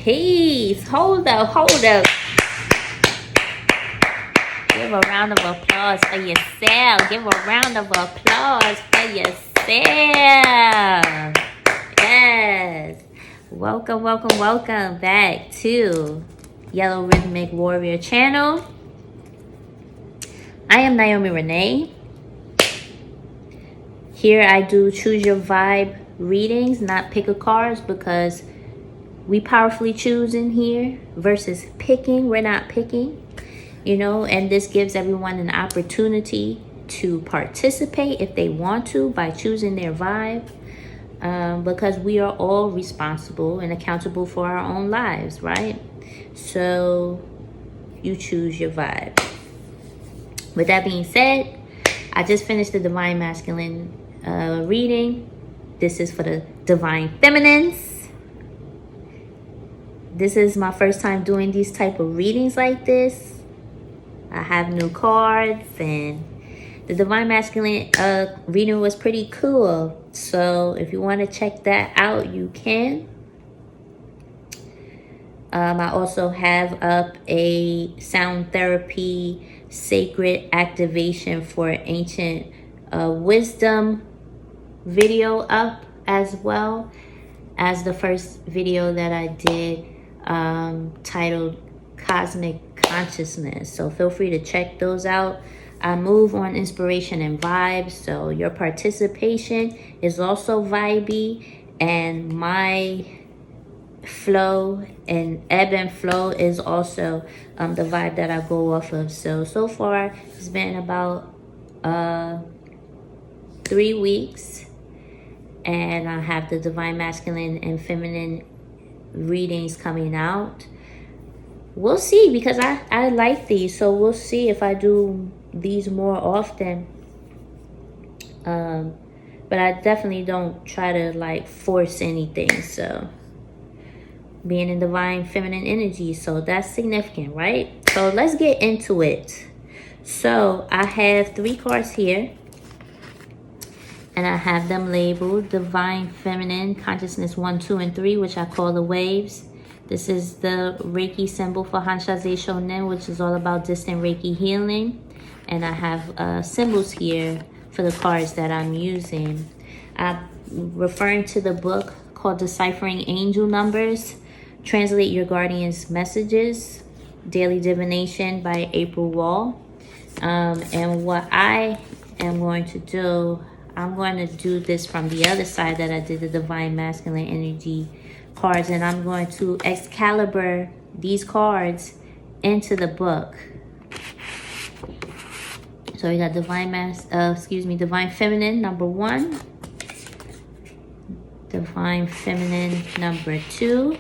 peace. Hold up, hold up. Give a round of applause for yourself. Give a round of applause for yourself. Yes. Welcome, welcome, welcome back to Yellow Rhythmic Warrior channel. I am Naomi Renee. Here I do choose your vibe readings, not pick a cards, because we powerfully choose in here versus picking. We're not picking, you know, and this gives everyone an opportunity to participate if they want to by choosing their vibe, because we are all responsible and accountable for our own lives, right? So you choose your vibe. With that being said, I just finished the Divine Masculine reading. This is for the Divine Feminines. This is my first time doing these type of readings like this. I have new cards, and the Divine Masculine reading was pretty cool. So if you want to check that out, you can. I also have up a sound therapy sacred activation for ancient wisdom video up, as well as the first video that I did titled Cosmic Consciousness. So feel free to check those out. I move on inspiration and vibes, so your participation is also vibey, and my flow and ebb and flow is also the vibe that I go off of. So far it's been about 3 weeks, and I have the Divine Masculine and Feminine readings coming out. We'll see, because I like these, so we'll see if I do these more often. But I definitely don't try to like force anything. So being in Divine Feminine energy, so that's significant, right? So let's get into it. So I have 3 cards here, and I have them labeled Divine Feminine Consciousness 1, 2, and 3, which I call the waves. This is the Reiki symbol for Hanshaze Shonen, which is all about distant Reiki healing. And I have symbols here for the cards that I'm using. I'm referring to the book called Deciphering Angel Numbers, Translate Your Guardian's Messages, Daily Divination by April Wall. And what I am going to do, I'm going to do this from the other side that I did the Divine Masculine Energy cards, and I'm going to Excalibur these cards into the book. So we got Divine Feminine number 1, Divine Feminine number 2,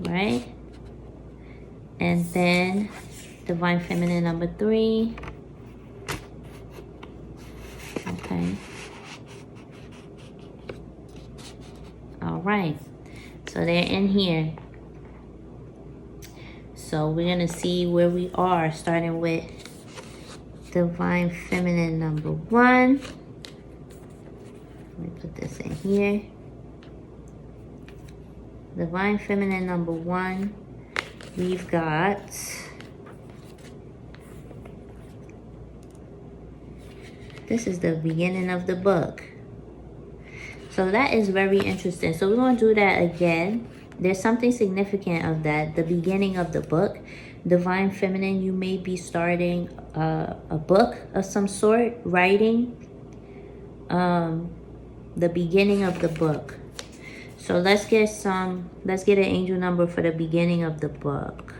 right? And then Divine Feminine number 3. Okay. All right. So they're in here. So we're going to see where we are, starting with Divine Feminine number 1. Let me put this in here. Divine Feminine number 1. We've got this is the beginning of the book. So that is very interesting. So we're going to do that again. There's something significant of that. The beginning of the book. Divine Feminine, you may be starting a book of some sort, writing. The beginning of the book. So let's get an angel number for the beginning of the book.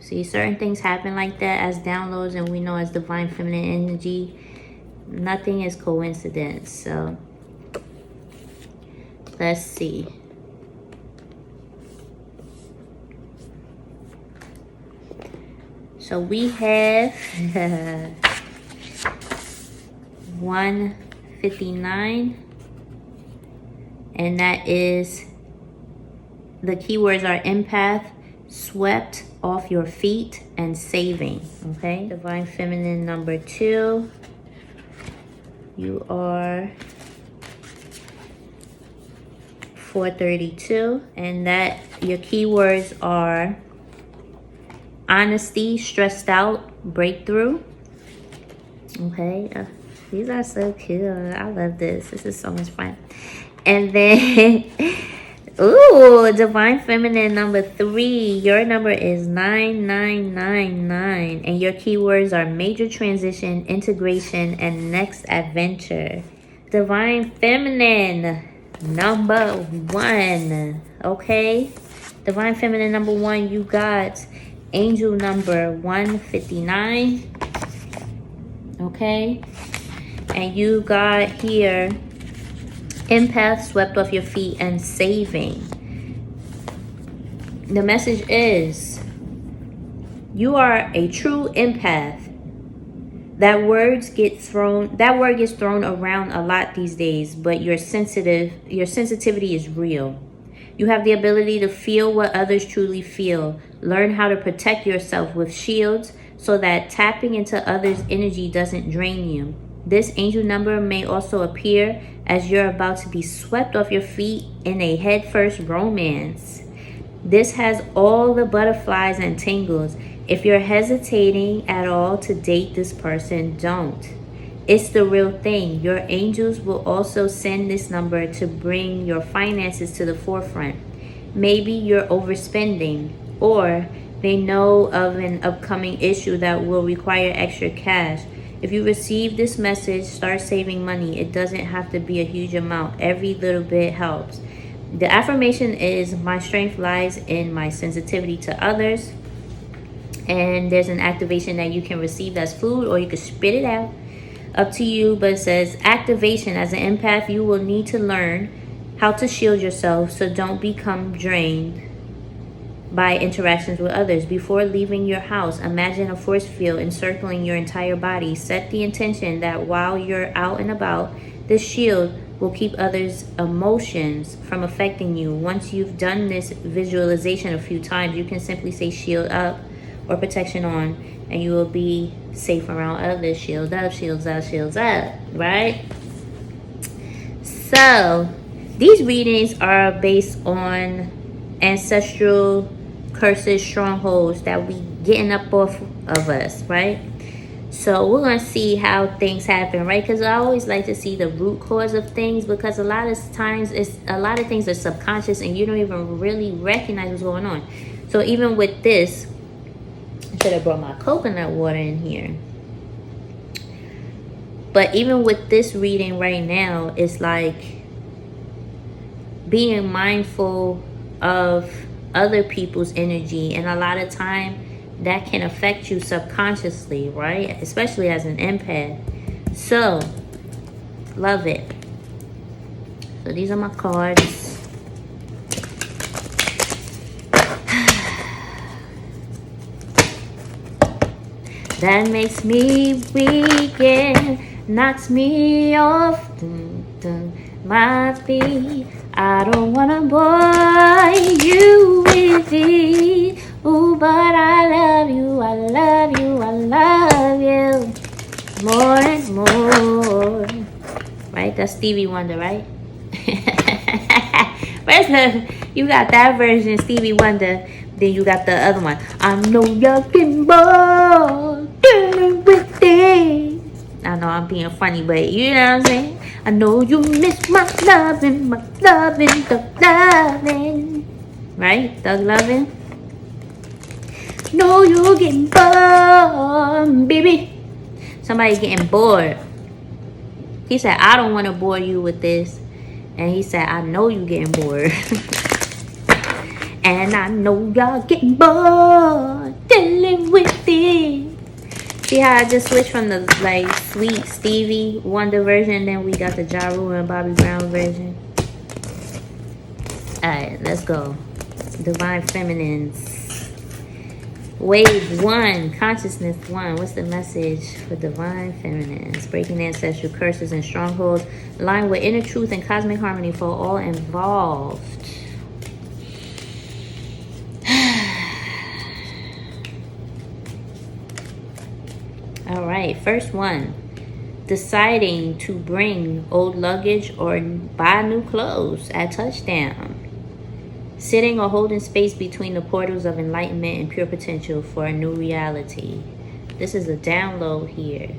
See, certain things happen like that as downloads, and we know as Divine Feminine energy, nothing is coincidence. So let's see. So we have 159, and that is, the keywords are empath, swept off your feet, and saving. Okay, Divine Feminine number 2, you are 432, and that your keywords are honesty, stressed out, breakthrough. Okay, these are so cool. I love this. This is so much fun. And then ooh, Divine Feminine number 3. Your number is 9999, and your keywords are major transition, integration, and next adventure. Divine Feminine number 1. Okay, Divine Feminine number 1, you got angel number 159. Okay, and you got here empath, swept off your feet, and saving. The message is you are a true empath. That word gets thrown around a lot these days, but your sensitivity is real. You have the ability to feel what others truly feel. Learn how to protect yourself with shields so that tapping into others' energy doesn't drain you. This angel number may also appear as you're about to be swept off your feet in a headfirst romance. This has all the butterflies and tingles. If you're hesitating at all to date this person, don't. It's the real thing. Your angels will also send this number to bring your finances to the forefront. Maybe you're overspending, or they know of an upcoming issue that will require extra cash. If you receive this message, start saving money. It doesn't have to be a huge amount. Every little bit helps. The affirmation is, my strength lies in my sensitivity to others. And there's an activation that you can receive as food, or you can spit it out. Up to you, but it says activation. As an empath, you will need to learn how to shield yourself so don't become drained by interactions with others. Before leaving your house, imagine a force field encircling your entire body. Set the intention that while you're out and about, this shield will keep others' emotions from affecting you. Once you've done this visualization a few times, you can simply say shield up or protection on, and you will be safe around others. Shield up, shields up, shields up, right? So these readings are based on ancestral curses, strongholds that we getting up off of us, right? So we're going to see how things happen, right? Because I always like to see the root cause of things, because a lot of times a lot of things are subconscious and you don't even really recognize what's going on. So even with this, I should have brought my coconut water in here. But even with this reading right now, it's like being mindful of other people's energy, and a lot of time that can affect you subconsciously, right? Especially as an empath. So love it. So these are my cards. That makes me weak and knocks me off my feet. I don't wanna bore you with it. Ooh, but I love you, I love you, I love you more and more. Right? That's Stevie Wonder, right? Where's you got that version, Stevie Wonder. Then you got the other one. I know you're getting bored with it. I know I'm being funny, but you know what I'm saying? I know you miss my loving, thug loving. Right? Thug loving. No, you're getting bored, baby. Somebody's getting bored. He said, I don't want to bore you with this. And he said, I know you getting bored. And I know y'all getting bored dealing with it. See how I just switched from the like sweet Stevie Wonder version, then we got the Ja Rule and Bobby Brown version. Alright, let's go. Divine Feminines. Wave 1, Consciousness 1. What's the message for Divine Feminines? Breaking ancestral curses and strongholds. Align with inner truth and cosmic harmony for all involved. All right, first one. deciding to bring old luggage or buy new clothes at touchdown. Sitting or holding space between the portals of enlightenment and pure potential for a new reality. This is a download here.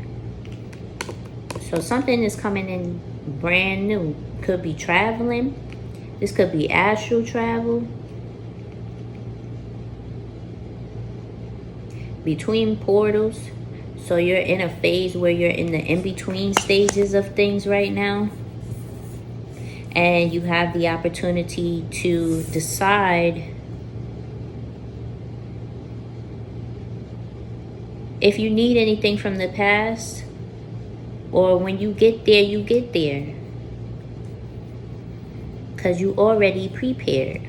So something is coming in brand new. Could be traveling. This could be astral travel. Between portals. So you're in a phase where you're in the in-between stages of things right now. And you have the opportunity to decide if you need anything from the past, or when you get there, you get there. Because you already prepared.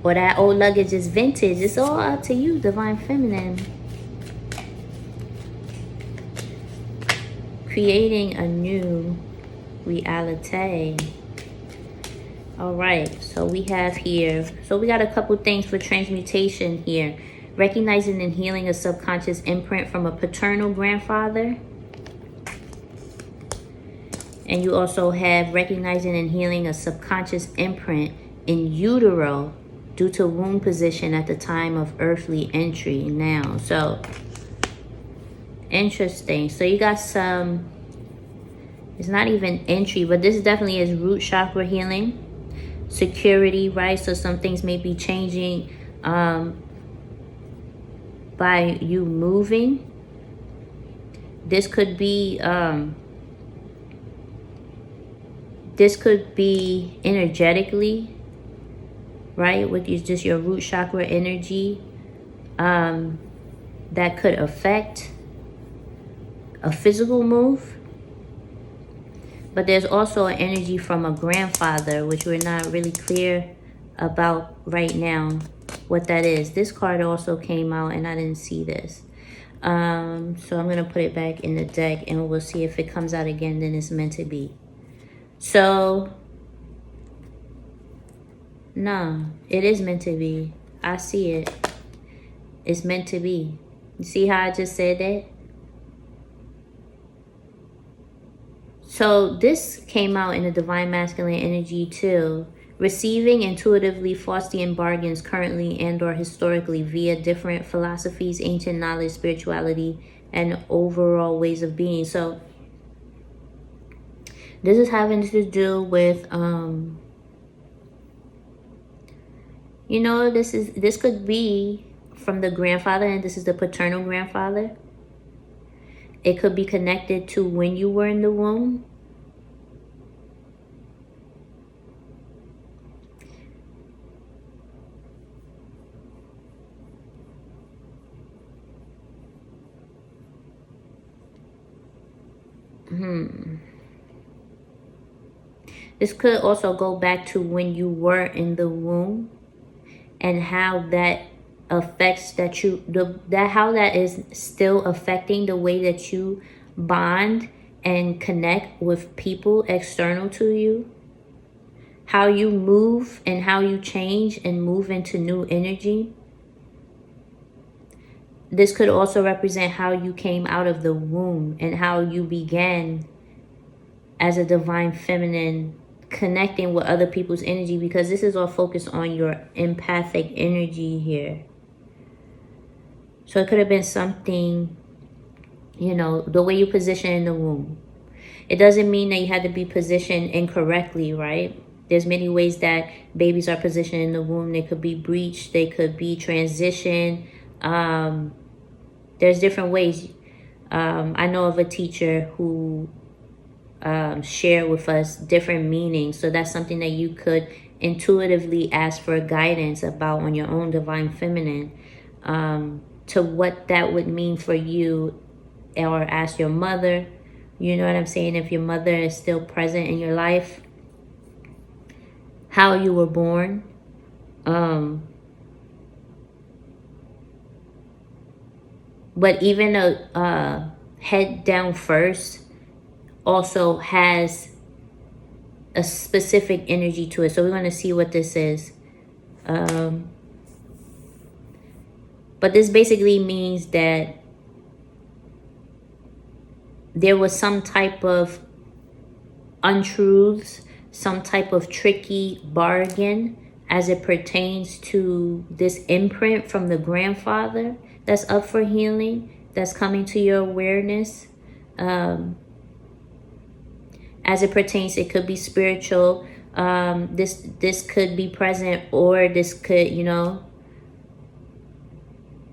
Or that old luggage is vintage. It's all up to you, Divine Feminine. Creating a new reality. All right, so we have here, so we got a couple things for transmutation here. Recognizing and healing a subconscious imprint from a paternal grandfather. And you also have recognizing and healing a subconscious imprint in utero due to womb position at the time of earthly entry now. So interesting. So you got some, it's not even entry, but this definitely is root chakra healing, security, right? So some things may be changing by you moving. This could be energetically, right? With just your root chakra energy, that could affect a physical move. But there's also an energy from a grandfather, which we're not really clear about right now what that is. This card also came out and I didn't see this. So I'm going to put it back in the deck and we'll see if it comes out again, then it's meant to be. So, no, it is meant to be. I see it. It's meant to be. You see how I just said that? So this came out in the Divine Masculine energy too. Receiving intuitively Faustian bargains currently and or historically via different philosophies, ancient knowledge, spirituality, and overall ways of being. So this is having to do with, you know, this could be from the grandfather, and this is the paternal grandfather. It could be connected to when you were in the womb. This could also go back to when you were in the womb and how that affects how that is still affecting the way that you bond and connect with people external to you. How you move and how you change and move into new energy. This could also represent how you came out of the womb and how you began as a divine feminine, connecting with other people's energy, because this is all focused on your empathic energy here. So it could have been something, you know, the way you position in the womb. It doesn't mean that you had to be positioned incorrectly, right? There's many ways that babies are positioned in the womb. They could be breech, they could be transition. There's different ways. I know of a teacher who shared with us different meanings. So that's something that you could intuitively ask for guidance about on your own divine feminine, to what that would mean for you, or ask your mother. You know what I'm saying? If your mother is still present in your life, how you were born. But even a head down first also has a specific energy to it. So we're going to see what this is. But this basically means that there was some type of untruths, some type of tricky bargain as it pertains to this imprint from the grandfather that's up for healing, that's coming to your awareness. As it pertains, it could be spiritual. This could be present, or this could, you know,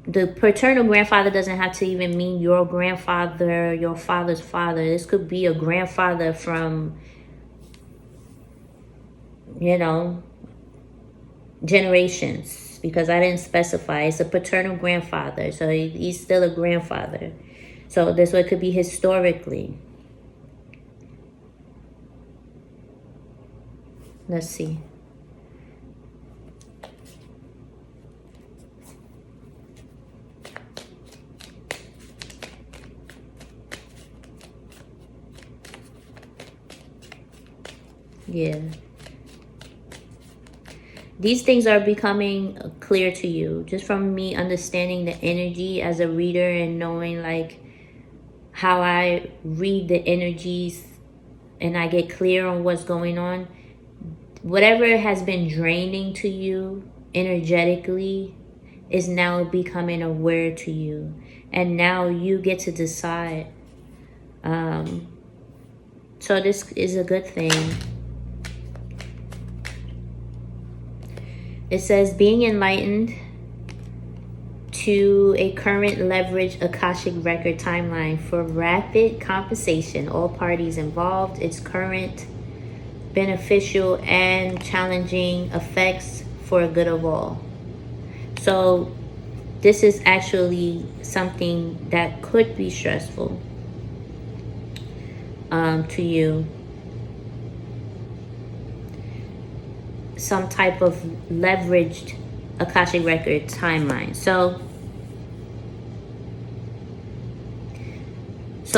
the paternal grandfather doesn't have to even mean your grandfather, your father's father. This could be a grandfather from, you know, generations, because I didn't specify. It's a paternal grandfather, so he's still a grandfather. So this one could be historically. Let's see. Yeah. These things are becoming clear to you just from me understanding the energy as a reader and knowing like how I read the energies and I get clear on what's going on. Whatever has been draining to you energetically is now becoming aware to you. And now you get to decide. So this is a good thing. It says being enlightened to a current leverage Akashic record timeline for rapid compensation. All parties involved. Its current beneficial and challenging effects for good of all. So this is actually something that could be stressful to you. Some type of leveraged Akashic record timeline. So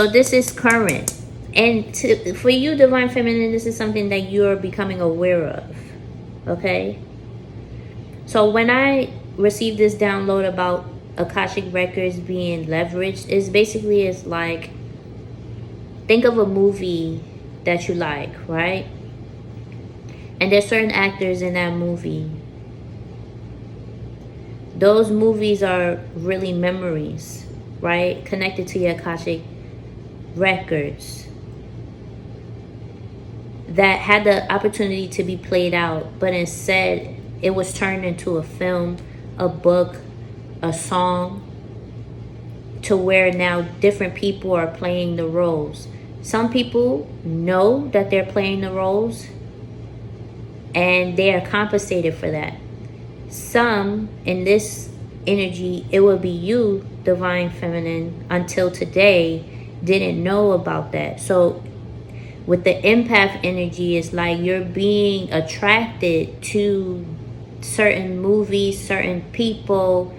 this is current. And for you, Divine Feminine, this is something that you're becoming aware of. Okay? So when I received this download about Akashic records being leveraged, it's like, think of a movie that you like, right? And there's certain actors in that movie. Those movies are really memories, right? Connected to your Akashic records that had the opportunity to be played out, but instead it was turned into a film, a book, a song, to where now different people are playing the roles. Some people know that they're playing the roles and they are compensated for that. Some, in this energy, it will be you, Divine Feminine, until today, didn't know about that. So with the empath energy, it's like you're being attracted to certain movies, certain people,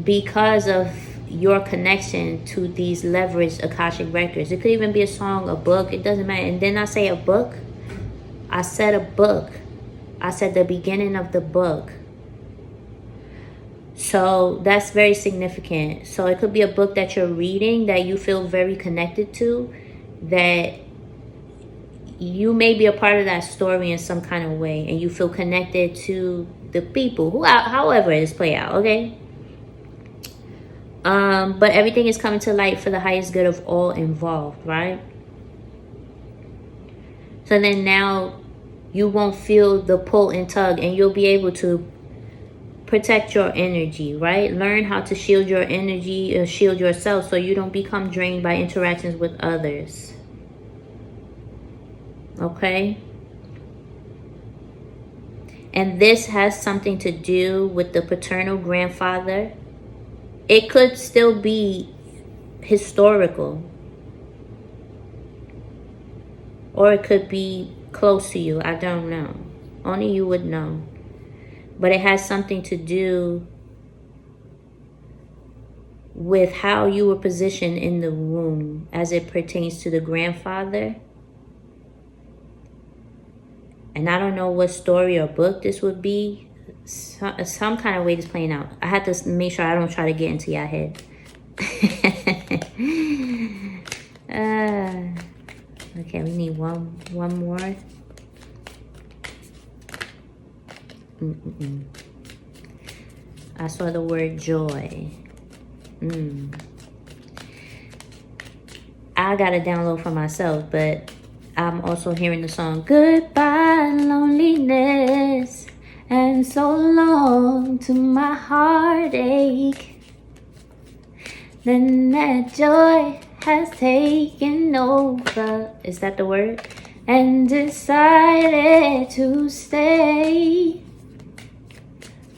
because of your connection to these leveraged Akashic records. It could even be a song, a book, it doesn't matter. And then I say a book, I said a book. I said the beginning of the book. So that's very significant. So it could be a book that you're reading that you feel very connected to, that you may be a part of that story in some kind of way, and you feel connected to the people, who, however it is play out, okay? But everything is coming to light for the highest good of all involved, right? So then now you won't feel the pull and tug, and you'll be able to protect your energy, right? Learn how to shield your energy, shield yourself, so you don't become drained by interactions with others. Okay? And this has something to do with the paternal grandfather. It could still be historical, or it could be close to you. I don't know. Only you would know. But it has something to do with how you were positioned in the womb as it pertains to the grandfather. And I don't know what story or book this would be. Some kind of way this playing out. I have to make sure I don't try to get into your head. Okay, we need one more. I saw the word joy. I got to download for myself, but I'm also hearing the song Goodbye Loneliness, and so long to my heartache. Then that joy has taken over. Is that the word? And decided to stay.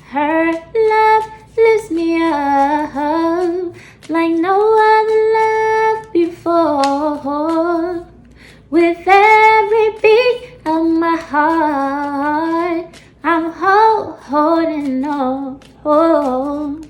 Her love lifts me up like no other love before. With every beat of my heart, I'm holding on. Oh,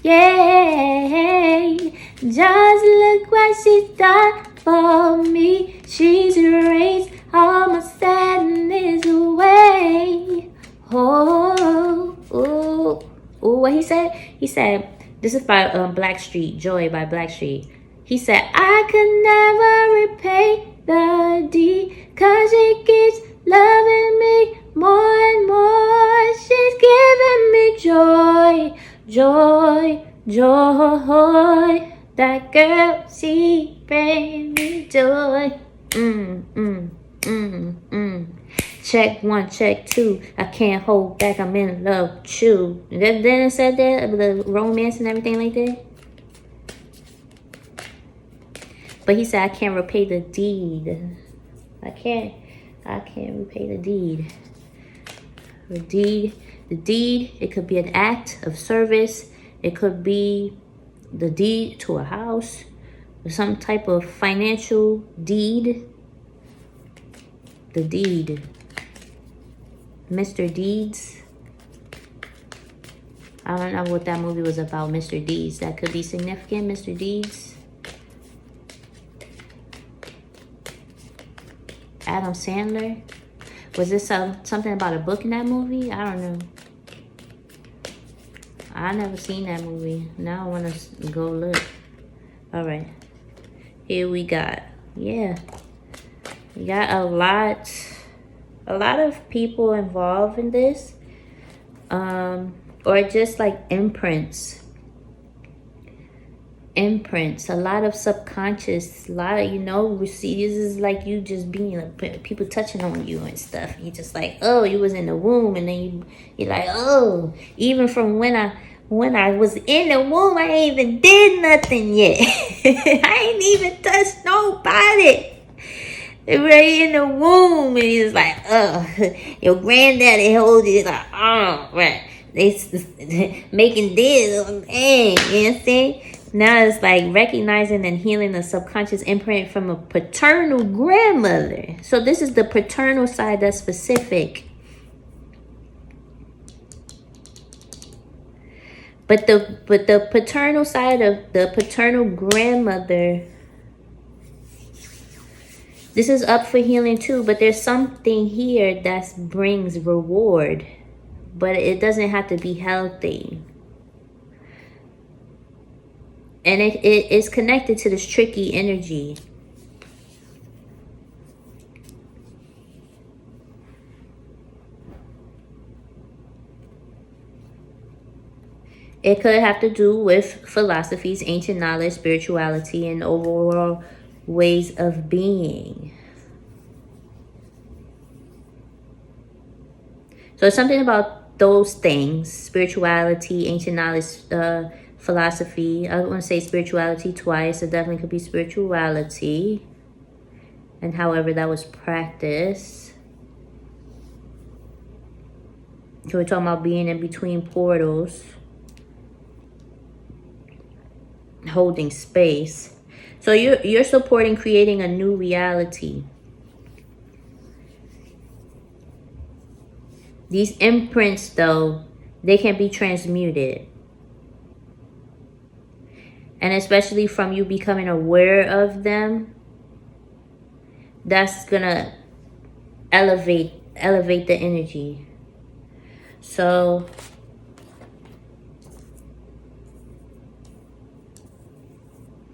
yeah. Just look what she's done for me. She's erased all my sadness away. Oh, oh, oh, what he said? He said, this is by Blackstreet, Joy by Blackstreet. He said, I could never repay the deed, 'cause she keeps loving me more and more. She's giving me joy, joy, joy. That girl, she brings me joy. Check 1, check 2. I can't hold back. I'm in love with you. Then it said that, the romance and everything like that. But he said, I can't repay the deed. I can't repay the deed. The deed, it could be an act of service. It could be the deed to a house, or some type of financial deed. The deed. Mr. Deeds. I don't know what that movie was about, Mr. Deeds. That could be significant, Mr. Deeds. Adam Sandler. Was this something about a book in that movie? I don't know. I never seen that movie. Now I want to go look. All right. Here we got. Yeah. We got a lot of people involved in this. Or just like imprints. A lot of subconscious, a lot of, we see this is like you just being like people touching on you and stuff. You just like, oh, you was in the womb, and then you're like, oh, even from when I was in the womb, I ain't even did nothing yet. I ain't even touched nobody. Right in the womb, and he's like, oh, your granddaddy hold you like, oh, right. They making this, hey, you know what I'm saying? Now it's like recognizing and healing the subconscious imprint from a paternal grandmother. So this is the paternal side that's specific. But the paternal side of the paternal grandmother, this is up for healing too. But there's something here that brings reward. But it doesn't have to be healthy. And it is connected to this tricky energy. It could have to do with philosophies, ancient knowledge, spirituality, and overall ways of being. So it's something about those things: spirituality, ancient knowledge, philosophy. I want to say spirituality twice. It definitely could be spirituality, and however that was practiced. So we're talking about being in between portals, holding space. So you're supporting creating a new reality. These imprints, though, they can be transmuted. And especially from you becoming aware of them, that's gonna elevate the energy. So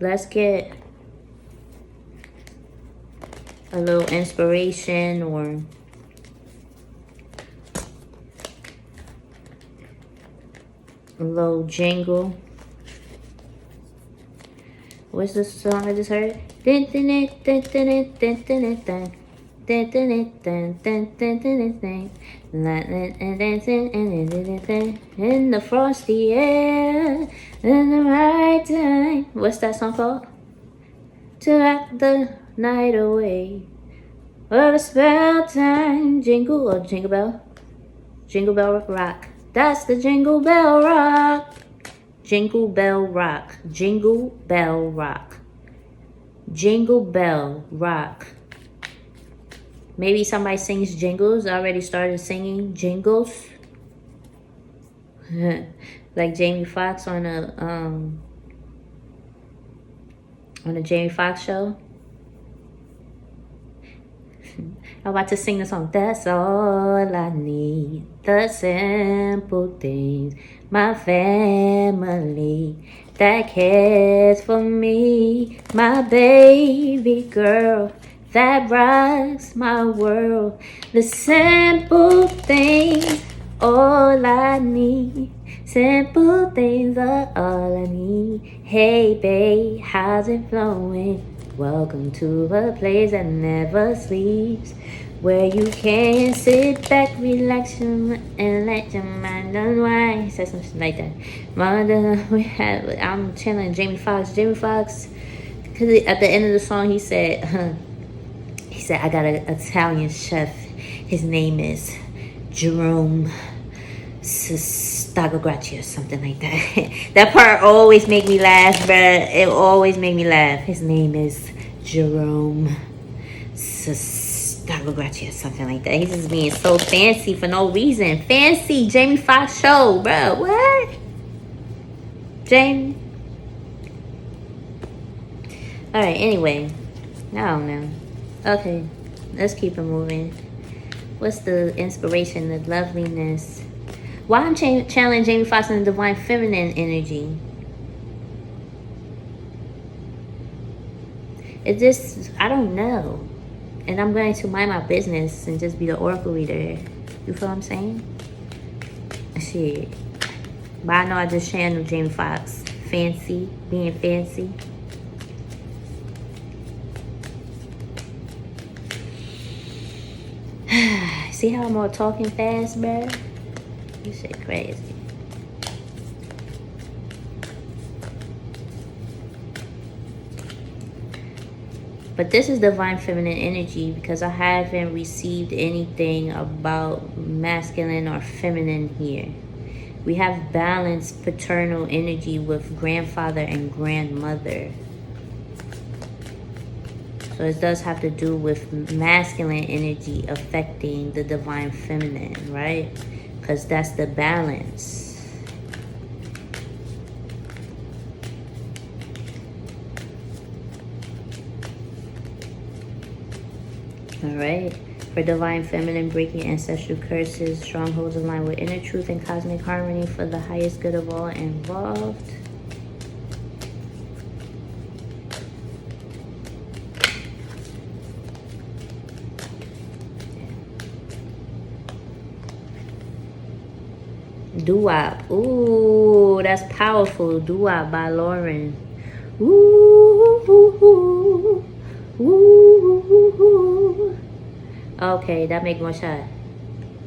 let's get a little inspiration or a little jingle. What's the song I just heard? In the frosty air, in the right time. What's that song called? To rock the night away. What a spell time. Jingle or jingle bell? Jingle bell rock. That's the jingle bell rock. Jingle bell rock. Jingle bell rock. Jingle bell rock. Maybe somebody sings jingles. I already started singing jingles. Like Jamie Foxx on a Jamie Foxx show. I'm about to sing the song. That's all I need. The simple things. My family that cares for me. My baby girl that rocks my world. The simple things. All I need. Simple things are all I need. Hey babe, how's it flowing? Welcome to a place that never sleeps, where you can sit back, relax, and let your mind unwind. He said something like that. I'm channeling Jamie Foxx. Jamie Foxx, because at the end of the song, he said, I got an Italian chef. His name is Jerome Stagogracci or something like that. That part always make me laugh, bruh. It always make me laugh. His name is Jerome Stagogracci or something like that. He's just being so fancy for no reason. Fancy Jamie Foxx show, bruh. What? Jamie? Alright, anyway. I don't know. Okay, let's keep it moving. What's the inspiration, the loveliness? Why I'm channeling Jamie Foxx in the Divine Feminine energy? It just, I don't know. And I'm going to mind my business and just be the oracle reader. You feel what I'm saying? Shit. But I know I just channeled Jamie Foxx. Fancy. Being fancy. See how I'm all talking fast, bruh? You shit crazy. But this is Divine Feminine energy because I haven't received anything about masculine or feminine here. We have balanced paternal energy with grandfather and grandmother. So it does have to do with masculine energy affecting the Divine Feminine, right? Because that's the balance. All right. For Divine Feminine, breaking ancestral curses, strongholds aligned with inner truth and cosmic harmony for the highest good of all involved. Doo-wop. Ooh, that's powerful. Doo-wop by Lauren. Ooh, ooh, ooh, ooh, ooh. Okay, that make one shot.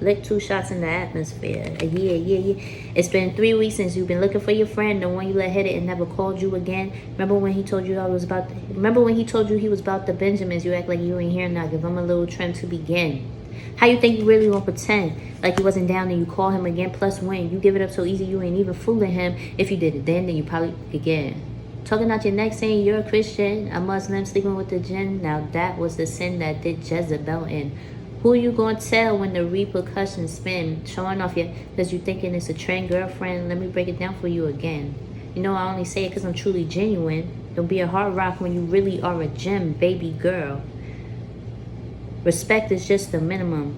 Lick 2 shots in the atmosphere. Yeah. It's been 3 weeks since you've been looking for your friend, the one you let hit it and never called you again. Remember when he told you remember when he told you he was about the Benjamins? You act like you ain't here now. Give him a little trim to begin. How you think you really gonna pretend like you wasn't down and you call him again? Plus when you give it up so easy, you ain't even fooling him. If you did it then you probably again. Talking out your neck saying you're a Christian, a Muslim, sleeping with the jinn. Now that was the sin that did Jezebel in. Who you gonna tell when the repercussions spin? Showing off your, because you thinking it's a trend, girlfriend. Let me break it down for you again. You know I only say it because I'm truly genuine. Don't be a hard rock when you really are a gem, baby girl. Respect is just the minimum.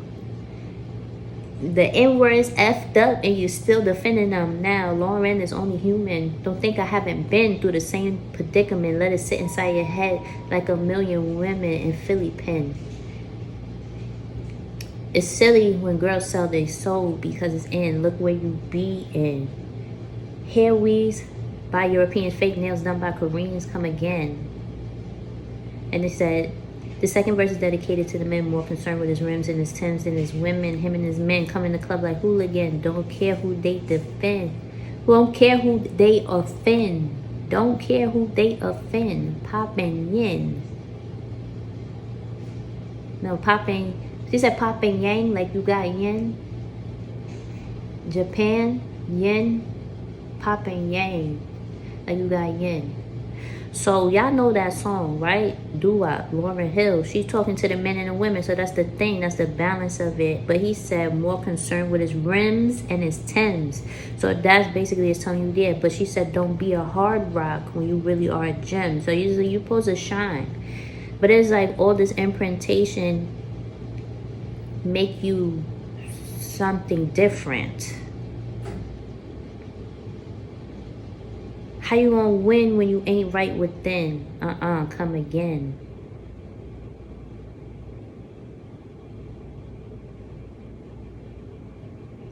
The N words effed up and you still defending them now. Lauren is only human. Don't think I haven't been through the same predicament. Let it sit inside your head like a million women in Philly pen. It's silly when girls sell their soul because it's in. Look where you be in. Hair weaves by Europeans, fake nails done by Koreans, come again. And it said, the second verse is dedicated to the men more concerned with his rims and his Timbs than his women. Him and his men come in the club like hooligan. Don't care who they defend. Don't care who they offend. Don't care who they offend. Poppin' yin. No, poppin'. She said poppin' yang like you got yen. Japan, yen. Poppin' yang like you got yen. So y'all know that song, right? Doo-wop, Lauryn Hill. She's talking to the men and the women. So that's the thing. That's the balance of it. But he said more concerned with his rims and his Timbs. So that's basically it's telling you there. But she said don't be a hard rock when you really are a gem. So usually you're supposed to shine. But it's like all this imprintation make you something different. How you gonna win when you ain't right within? Come again.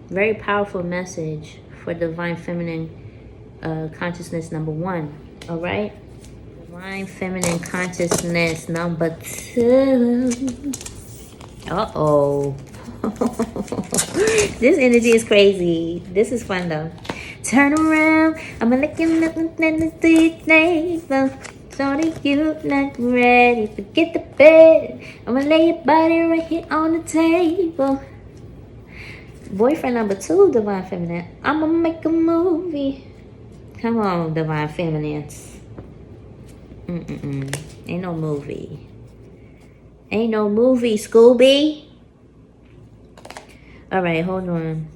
Very powerful message for Divine Feminine Consciousness number 1. All right? Divine Feminine Consciousness number 2. Uh-oh. This energy is crazy. This is fun though. Turn around, I'ma let you look at the table. Sorry, you not ready. Forget the bed. I'ma lay your body right here on the table. Boyfriend number 2, Divine Feminine. I'ma make a movie. Come on, Divine Feminines. Ain't no movie. Ain't no movie, Scooby. All right, hold on.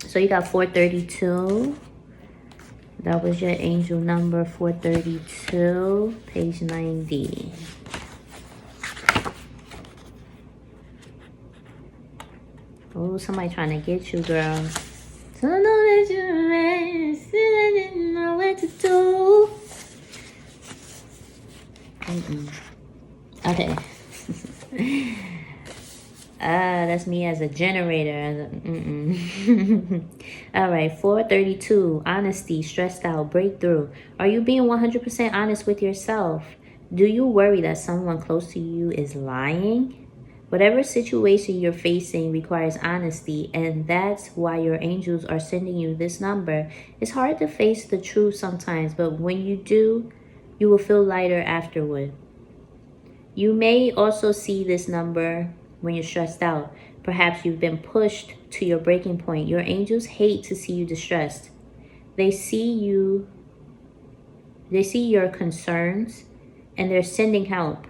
So you got 432. That was your angel number, 432, page 90. Oh, somebody trying to get you, girl. So I know that you're ready, still I didn't know what to do. Okay. That's me as a generator. All right, 432. Honesty, stressed out, breakthrough. Are you being 100% honest with yourself? Do you worry that someone close to you is lying? Whatever situation you're facing requires honesty, and that's why your angels are sending you this number. It's hard to face the truth sometimes, but when you do, you will feel lighter afterward. You may also see this number when you're stressed out. Perhaps you've been pushed to your breaking point. Your angels hate to see you distressed. They see your concerns, and they're sending help.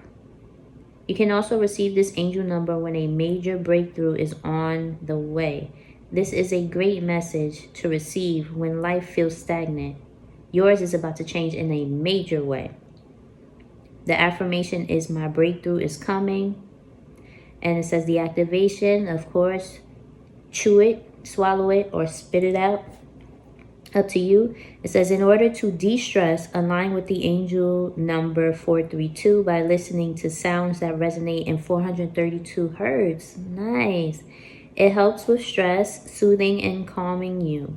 You can also receive this angel number when a major breakthrough is on the way. This is a great message to receive when life feels stagnant. Yours is about to change in a major way. The affirmation is my breakthrough is coming. And it says the activation, of course, chew it, swallow it, or spit it out. Up to you. It says, in order to de-stress, align with the angel number 432 by listening to sounds that resonate in 432 hertz. Nice. It helps with stress, soothing and calming you.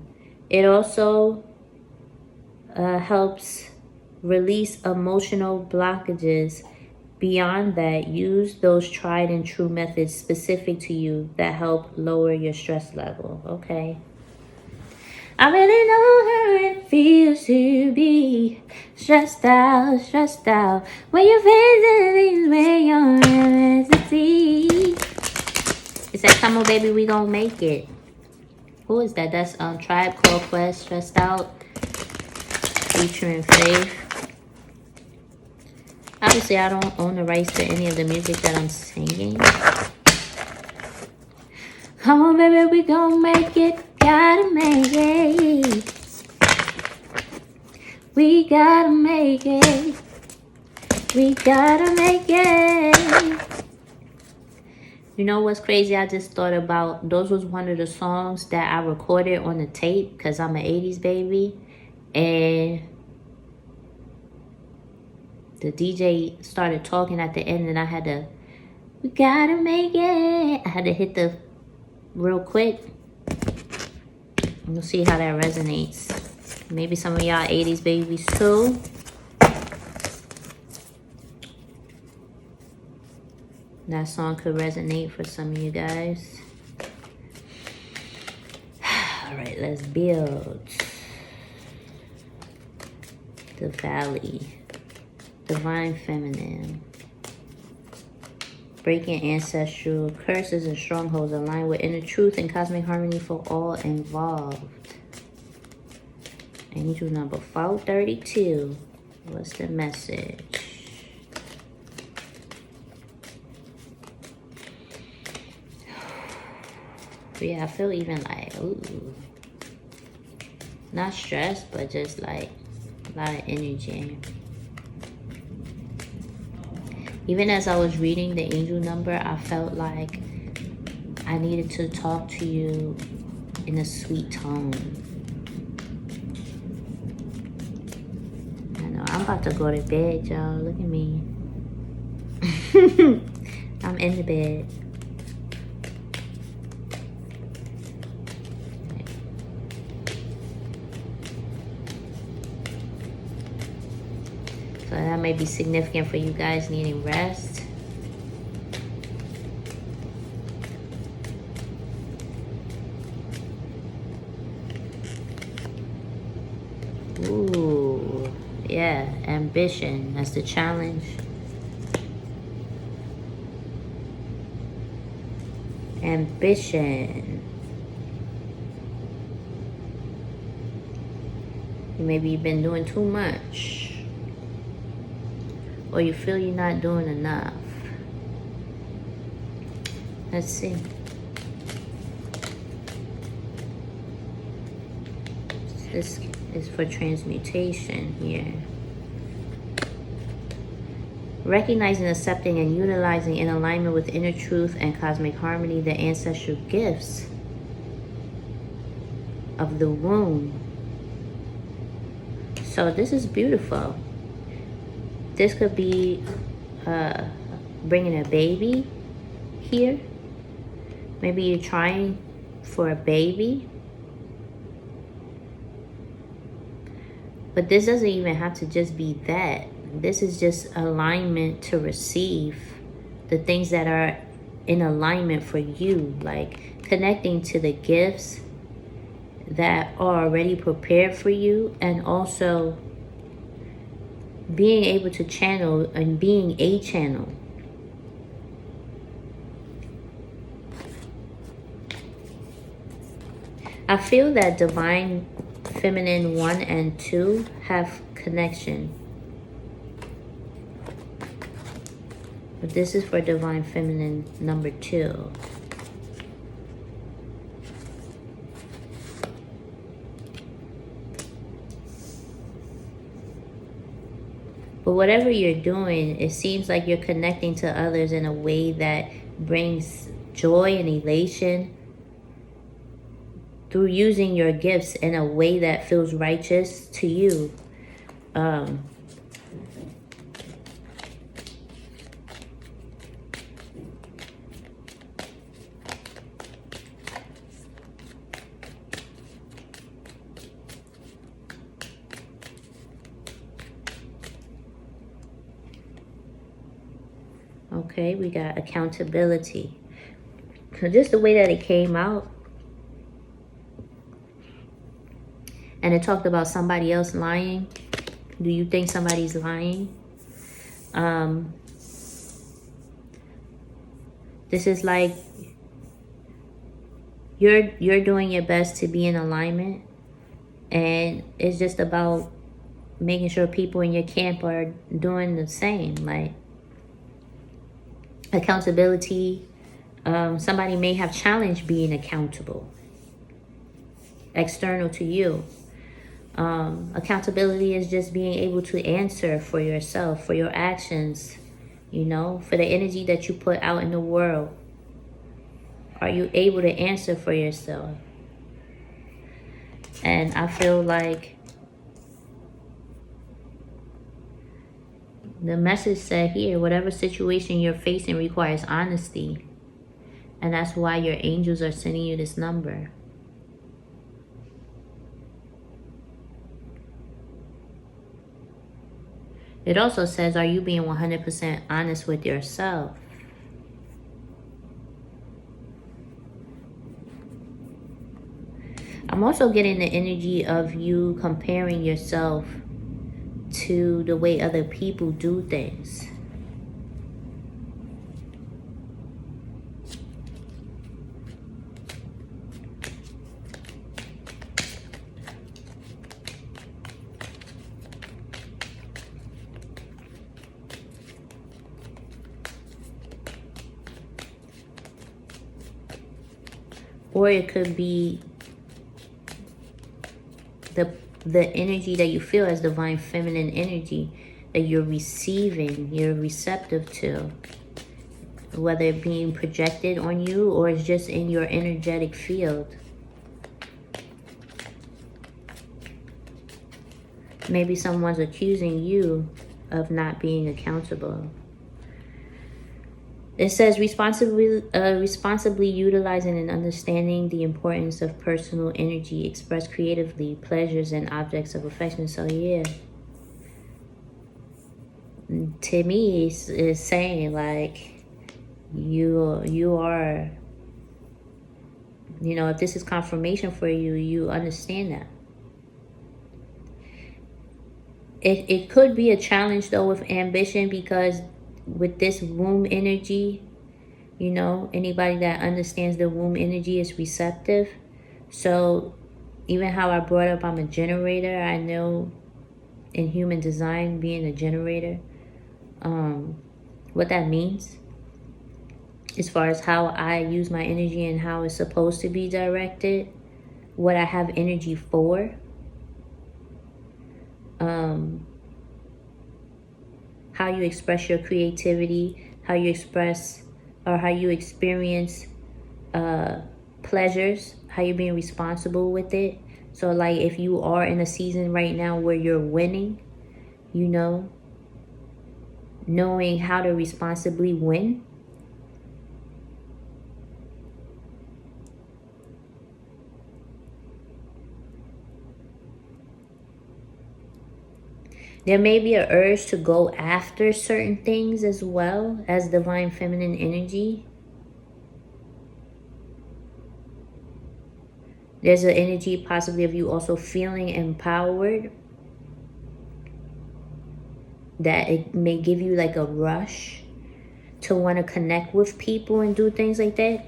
It also helps release emotional blockages. Beyond that, use those tried and true methods specific to you that help lower your stress level. Okay. I really know how it feels to be stressed out. When you're facing things where you're reality. It said, come on, baby, we gonna make it. Who is that? That's Tribe Called Quest, Stressed Out, featuring Faith. Obviously, I don't own the rights to any of the music that I'm singing. Come on, baby, we gon' make it. Gotta make it. We gotta make it. We gotta make it. You know what's crazy? I just thought about, those was one of the songs that I recorded on the tape because I'm an 80s baby. And the DJ started talking at the end and I had to, we gotta make it. I had to hit the real quick. We'll see how that resonates. Maybe some of y'all 80s babies too. That song could resonate for some of you guys. All right, let's build. The Valley. Divine Feminine. Breaking ancestral curses and strongholds aligned with inner truth and cosmic harmony for all involved. Angel number 432. What's the message? Yeah, I feel even like, ooh. Not stressed, but just like a lot of energy. Even as I was reading the angel number, I felt like I needed to talk to you in a sweet tone. I know, I'm about to go to bed, y'all. Look at me. I'm in the bed. So that may be significant for you guys needing rest. Ooh, yeah, ambition. That's the challenge. Ambition. Maybe you've been doing too much. Or you feel you're not doing enough. Let's see. This is for transmutation here. Recognizing, accepting, and utilizing in alignment with inner truth and cosmic harmony the ancestral gifts of the womb. So this is beautiful. This could be bringing a baby here. Maybe you're trying for a baby. But this doesn't even have to just be that. This is just alignment to receive the things that are in alignment for you. Like connecting to the gifts that are already prepared for you, and also being able to channel and being a channel. I feel that Divine Feminine 1 and 2 have connection. But this is for Divine Feminine number 2. But whatever you're doing, it seems like you're connecting to others in a way that brings joy and elation through using your gifts in a way that feels righteous to you. Okay, we got accountability. So just the way that it came out. And it talked about somebody else lying. Do you think somebody's lying? This is like you're doing your best to be in alignment. And it's just about making sure people in your camp are doing the same. Like accountability. Somebody may have challenged being accountable. External to you. Accountability is just being able to answer for yourself, for your actions, you know, for the energy that you put out in the world. Are you able to answer for yourself? And I feel like the message said here, whatever situation you're facing requires honesty. And that's why your angels are sending you this number. It also says, are you being 100% honest with yourself? I'm also getting the energy of you comparing yourself to the way other people do things. Or it could be the energy that you feel as divine feminine energy that you're receiving, you're receptive to. Whether it being projected on you or it's just in your energetic field. Maybe someone's accusing you of not being accountable. It says responsibly utilizing and understanding the importance of personal energy expressed creatively, pleasures and objects of affection. So yeah, to me it's saying like you are, you know, if this is confirmation for you, you understand that. It could be a challenge though with ambition, because with this womb energy, you know, anybody that understands the womb energy is receptive. So even how I brought up I'm a generator, I know in human design being a generator, what that means as far as how I use my energy and how it's supposed to be directed, what I have energy for. How you express your creativity, how you express or how you experience pleasures, how you're being responsible with it. So like if you are in a season right now where you're winning, you know, knowing how to responsibly win. There may be an urge to go after certain things as well as divine feminine energy. There's an energy possibly of you also feeling empowered, that it may give you like a rush to want to connect with people and do things like that.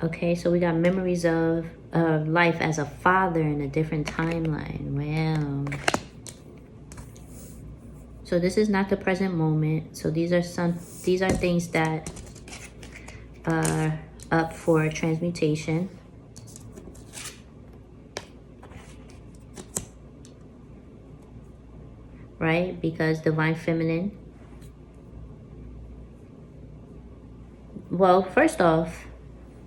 Okay, so we got memories of life as a father in a different timeline. Wow. So this is not the present moment. So these are things that are up for transmutation. Right? Because divine feminine. Well, first off,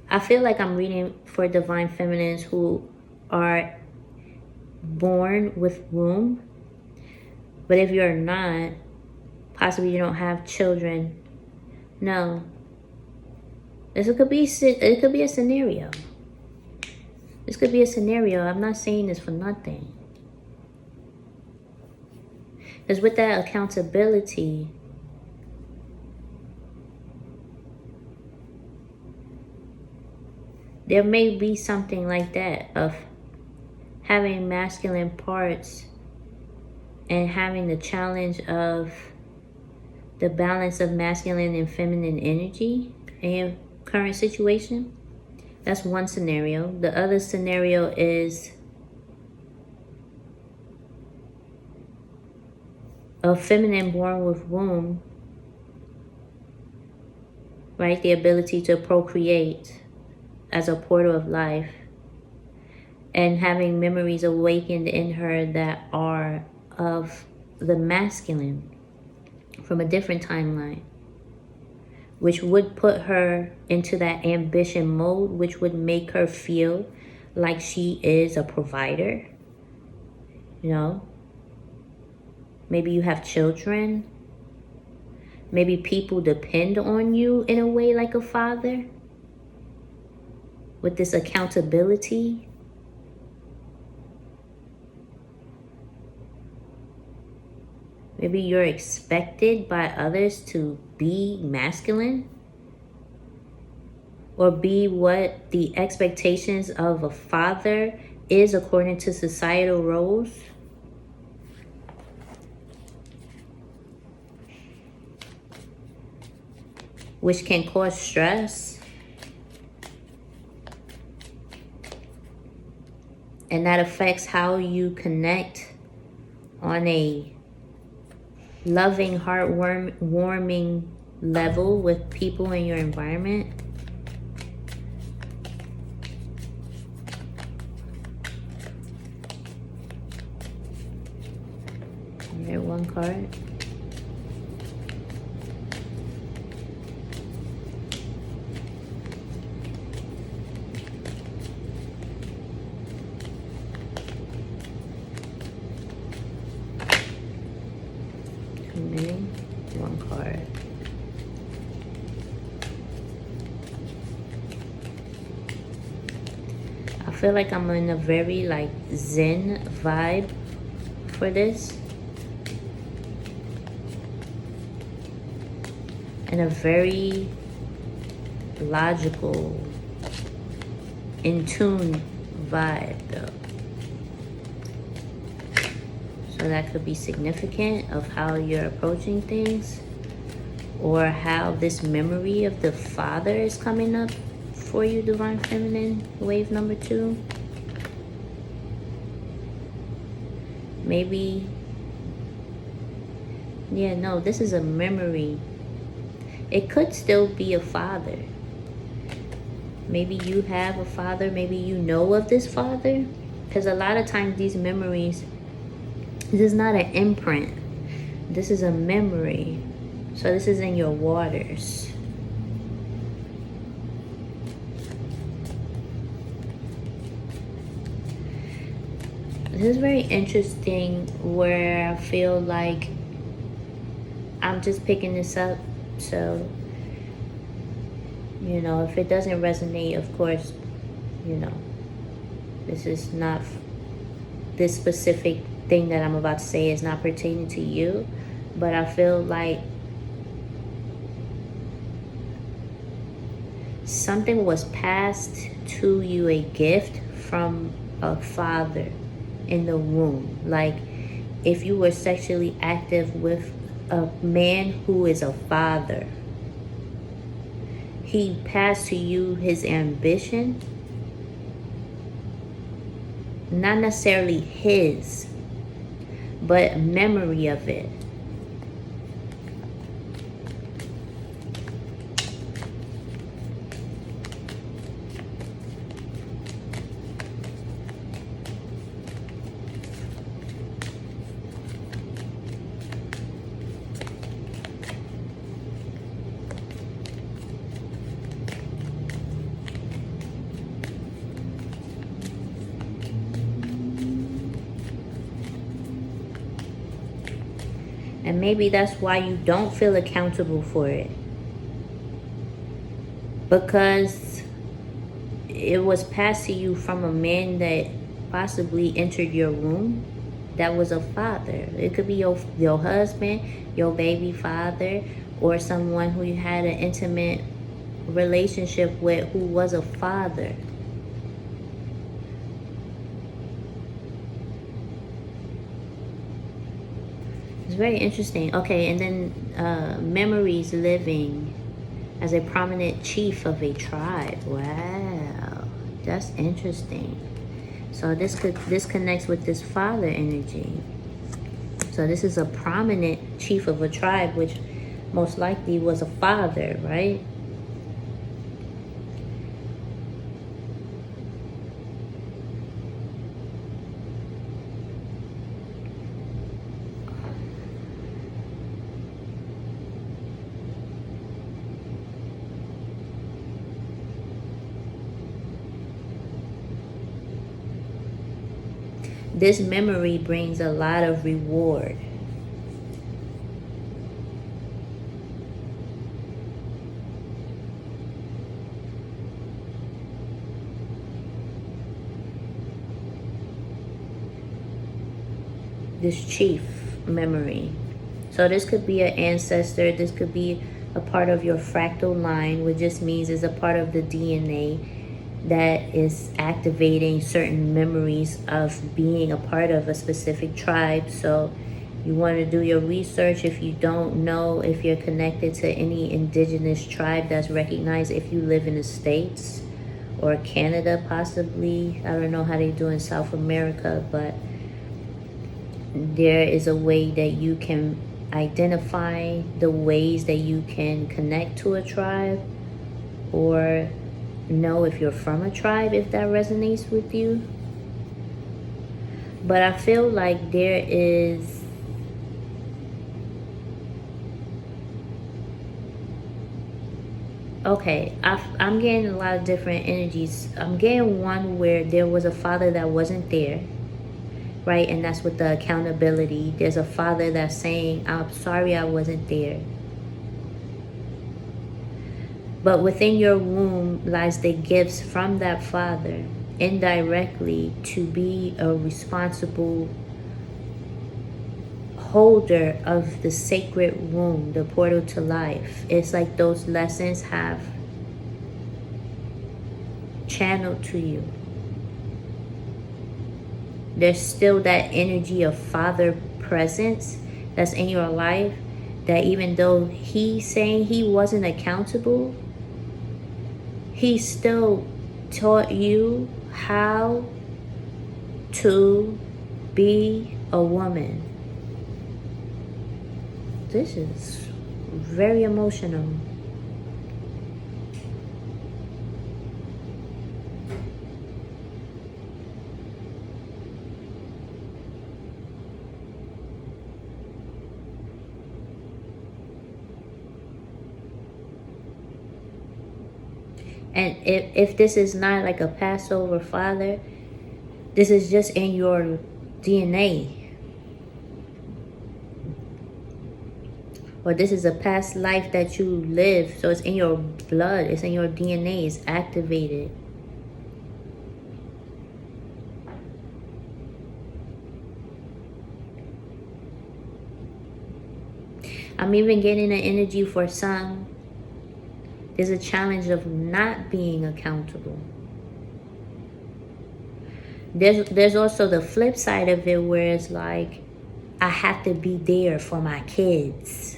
I feel like I'm reading for divine feminines who are born with womb. But if you're not, possibly you don't have children. No. It could be a scenario. This could be a scenario. I'm not saying this for nothing. Because with that accountability, there may be something like that of having masculine parts and having the challenge of the balance of masculine and feminine energy in your current situation. That's one scenario. The other scenario is a feminine born with womb, right? The ability to procreate as a portal of life, and having memories awakened in her that are of the masculine from a different timeline, which would put her into that ambition mode, which would make her feel like she is a provider. You know, maybe you have children. Maybe people depend on you in a way like a father, with this accountability. Maybe you're expected by others to be masculine, or be what the expectations of a father is according to societal roles. Which can cause stress. And that affects how you connect on a loving, heartwarming level with people in your environment. Alright, one card. One card. I feel like I'm in a very like Zen vibe for this, and a very logical, in tune vibe though. So that could be significant of how you're approaching things, or how this memory of the father is coming up for you, Divine Feminine, wave number 2. Maybe, yeah, no, this is a memory. It could still be a father. Maybe you have a father, maybe you know of this father, because a lot of times these memories, this is not an imprint. This is a memory. So this is in your waters. This is very interesting, where I feel like I'm just picking this up. So, you know, if it doesn't resonate, of course, you know, this is not, this specific thing that I'm about to say is not pertaining to you, but I feel like something was passed to you, a gift from a father in the womb. Like if you were sexually active with a man who is a father, he passed to you his ambition, not necessarily his, but memory of it. And maybe that's why you don't feel accountable for it. Because it was passed to you from a man that possibly entered your womb that was a father. It could be your husband, your baby father, or someone who you had an intimate relationship with who was a father. It's very interesting. Okay, and then memories living as a prominent chief of a tribe. Wow, that's interesting. So this connects with this father energy. So this is a prominent chief of a tribe, which most likely was a father, right? This memory brings a lot of reward. This chief memory. So this could be an ancestor. This could be a part of your fractal line, which just means it's a part of the DNA that is activating certain memories of being a part of a specific tribe. So you want to do your research if you don't know if you're connected to any indigenous tribe that's recognized if you live in the States or Canada possibly. I don't know how they do in South America, but there is a way that you can identify the ways that you can connect to a tribe, or know if you're from a tribe, if that resonates with you. But I feel like there is I'm getting a lot of different energies. I'm getting one where there was a father that wasn't there, right? And that's with the accountability. There's a father that's saying, I'm sorry I wasn't there. But within your womb lies the gifts from that father, indirectly, to be a responsible holder of the sacred womb, the portal to life. It's like those lessons have channeled to you. There's still that energy of father presence that's in your life, that even though he's saying he wasn't accountable, he still taught you how to be a woman. This is very emotional. And if this is not like a Passover father, this is just in your DNA. Or this is a past life that you lived. So it's in your blood. It's in your DNA. It's activated. I'm even getting an energy for some. There's a challenge of not being accountable. There's also the flip side of it, where it's like, I have to be there for my kids.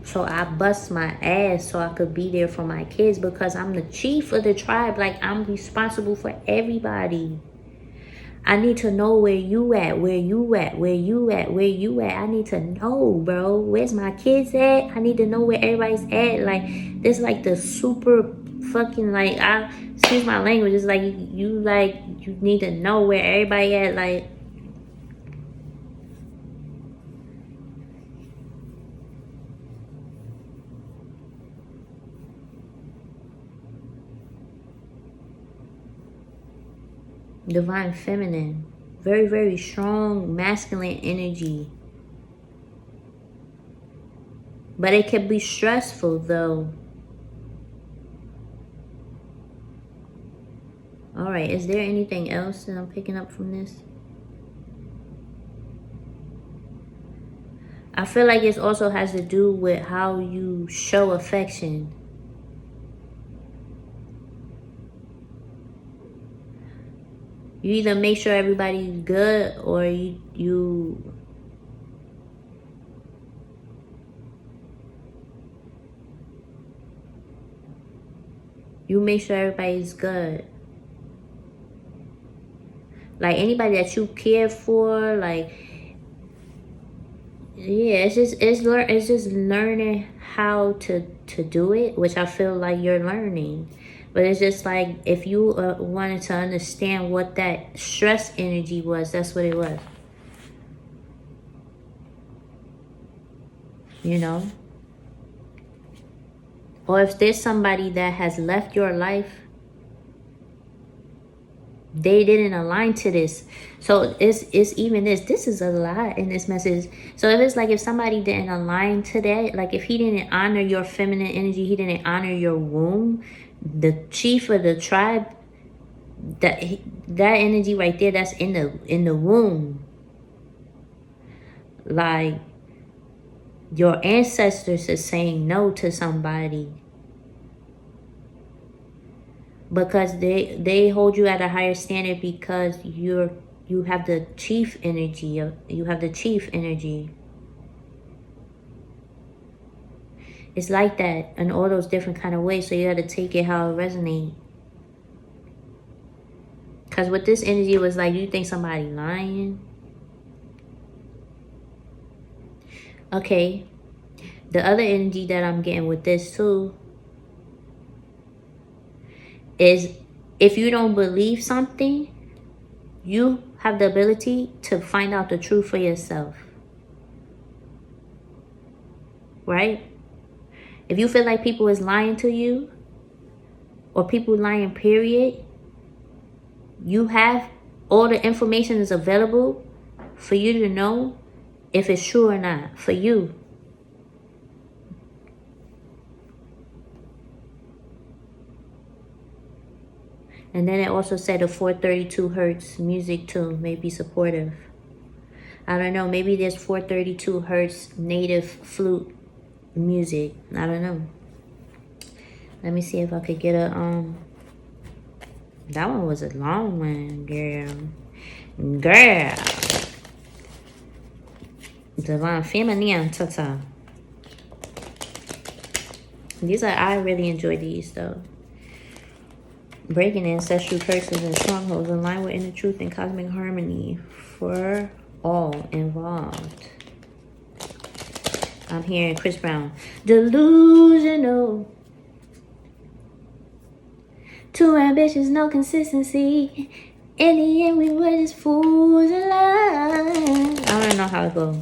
So I bust my ass so I could be there for my kids, because I'm the chief of the tribe. Like, I'm responsible for everybody. I need to know where you at, where you at, where you at, where you at. I need to know, bro. Where's my kids at? I need to know where everybody's at. Like, this like the super fucking, like, excuse my language. It's like you need to know where everybody at. Like, divine feminine, very, very strong masculine energy. But it can be stressful though. All right, is there anything else that I'm picking up from this? I feel like it also has to do with how you show affection. You either make sure everybody's good, or you You make sure everybody's good. Like anybody that you care for, like, yeah, it's just learning how to do it, which I feel like you're learning. But it's just like if you wanted to understand what that stress energy was, that's what it was. You know? Or if there's somebody that has left your life, they didn't align to this. So it's even this is a lot in this message. So if it's like if somebody didn't align to that, like if he didn't honor your feminine energy, he didn't honor your womb, the chief of the tribe, that energy right there, that's in the womb. Like your ancestors is saying no to somebody because they hold you at a higher standard because you have the chief energy. You have the chief energy. It's like that in all those different kind of ways. So you got to take it how it resonates. Because with this energy, it was like, you think somebody lying? Okay. The other energy that I'm getting with this too is if you don't believe something, you have the ability to find out the truth for yourself. Right? If you feel like people is lying to you, or people lying, period, you have all the information is available for you to know if it's true or not, for you. And then it also said the 432 hertz music too may be supportive. I don't know, maybe there's 432 hertz native flute music. I don't know. Let me see if I could get a that one was a long one, girl. DivineFeminine, ta-ta. These are, I really enjoy these though. Breaking ancestral curses and strongholds, align with inner truth and cosmic harmony for all involved. I'm hearing Chris Brown. Delusional. Too ambitious, no consistency. In the end, we were just fools in love. I don't know how it goes.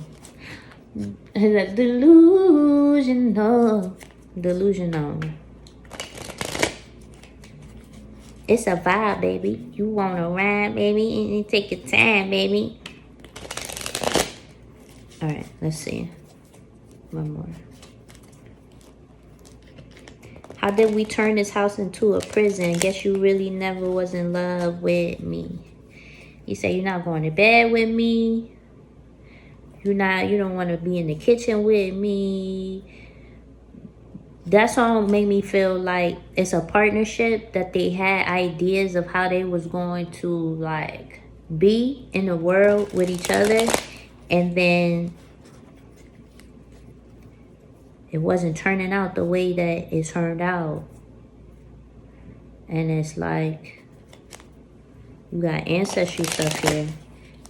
Delusional. Delusional. It's a vibe, baby. You want to ride, baby? And take your time, baby. All right, let's see. One more. How did we turn this house into a prison? Guess you really never was in love with me. You say you're not going to bed with me. You don't want to be in the kitchen with me. That song made me feel like it's a partnership, that they had ideas of how they was going to like be in the world with each other, and then it wasn't turning out the way that it turned out. And it's like you got ancestry stuff here,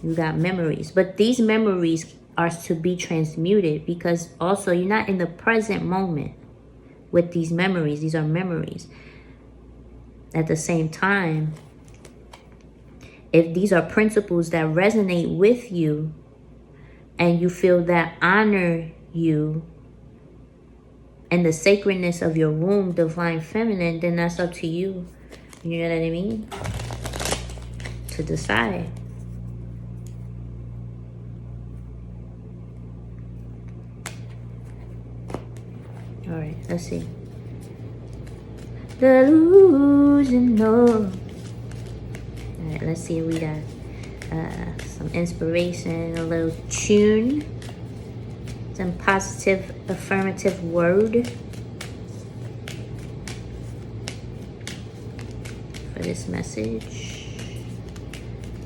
you got memories, but these memories are to be transmuted, because also you're not in the present moment with these memories. These are memories. At the same time, if these are principles that resonate with you and you feel that honor you and the sacredness of your womb, divine feminine, then that's up to you. You know what I mean? To decide. All right, let's see. Delusional. All right, let's see if we got some inspiration, a little tune, some positive, affirmative word for this message,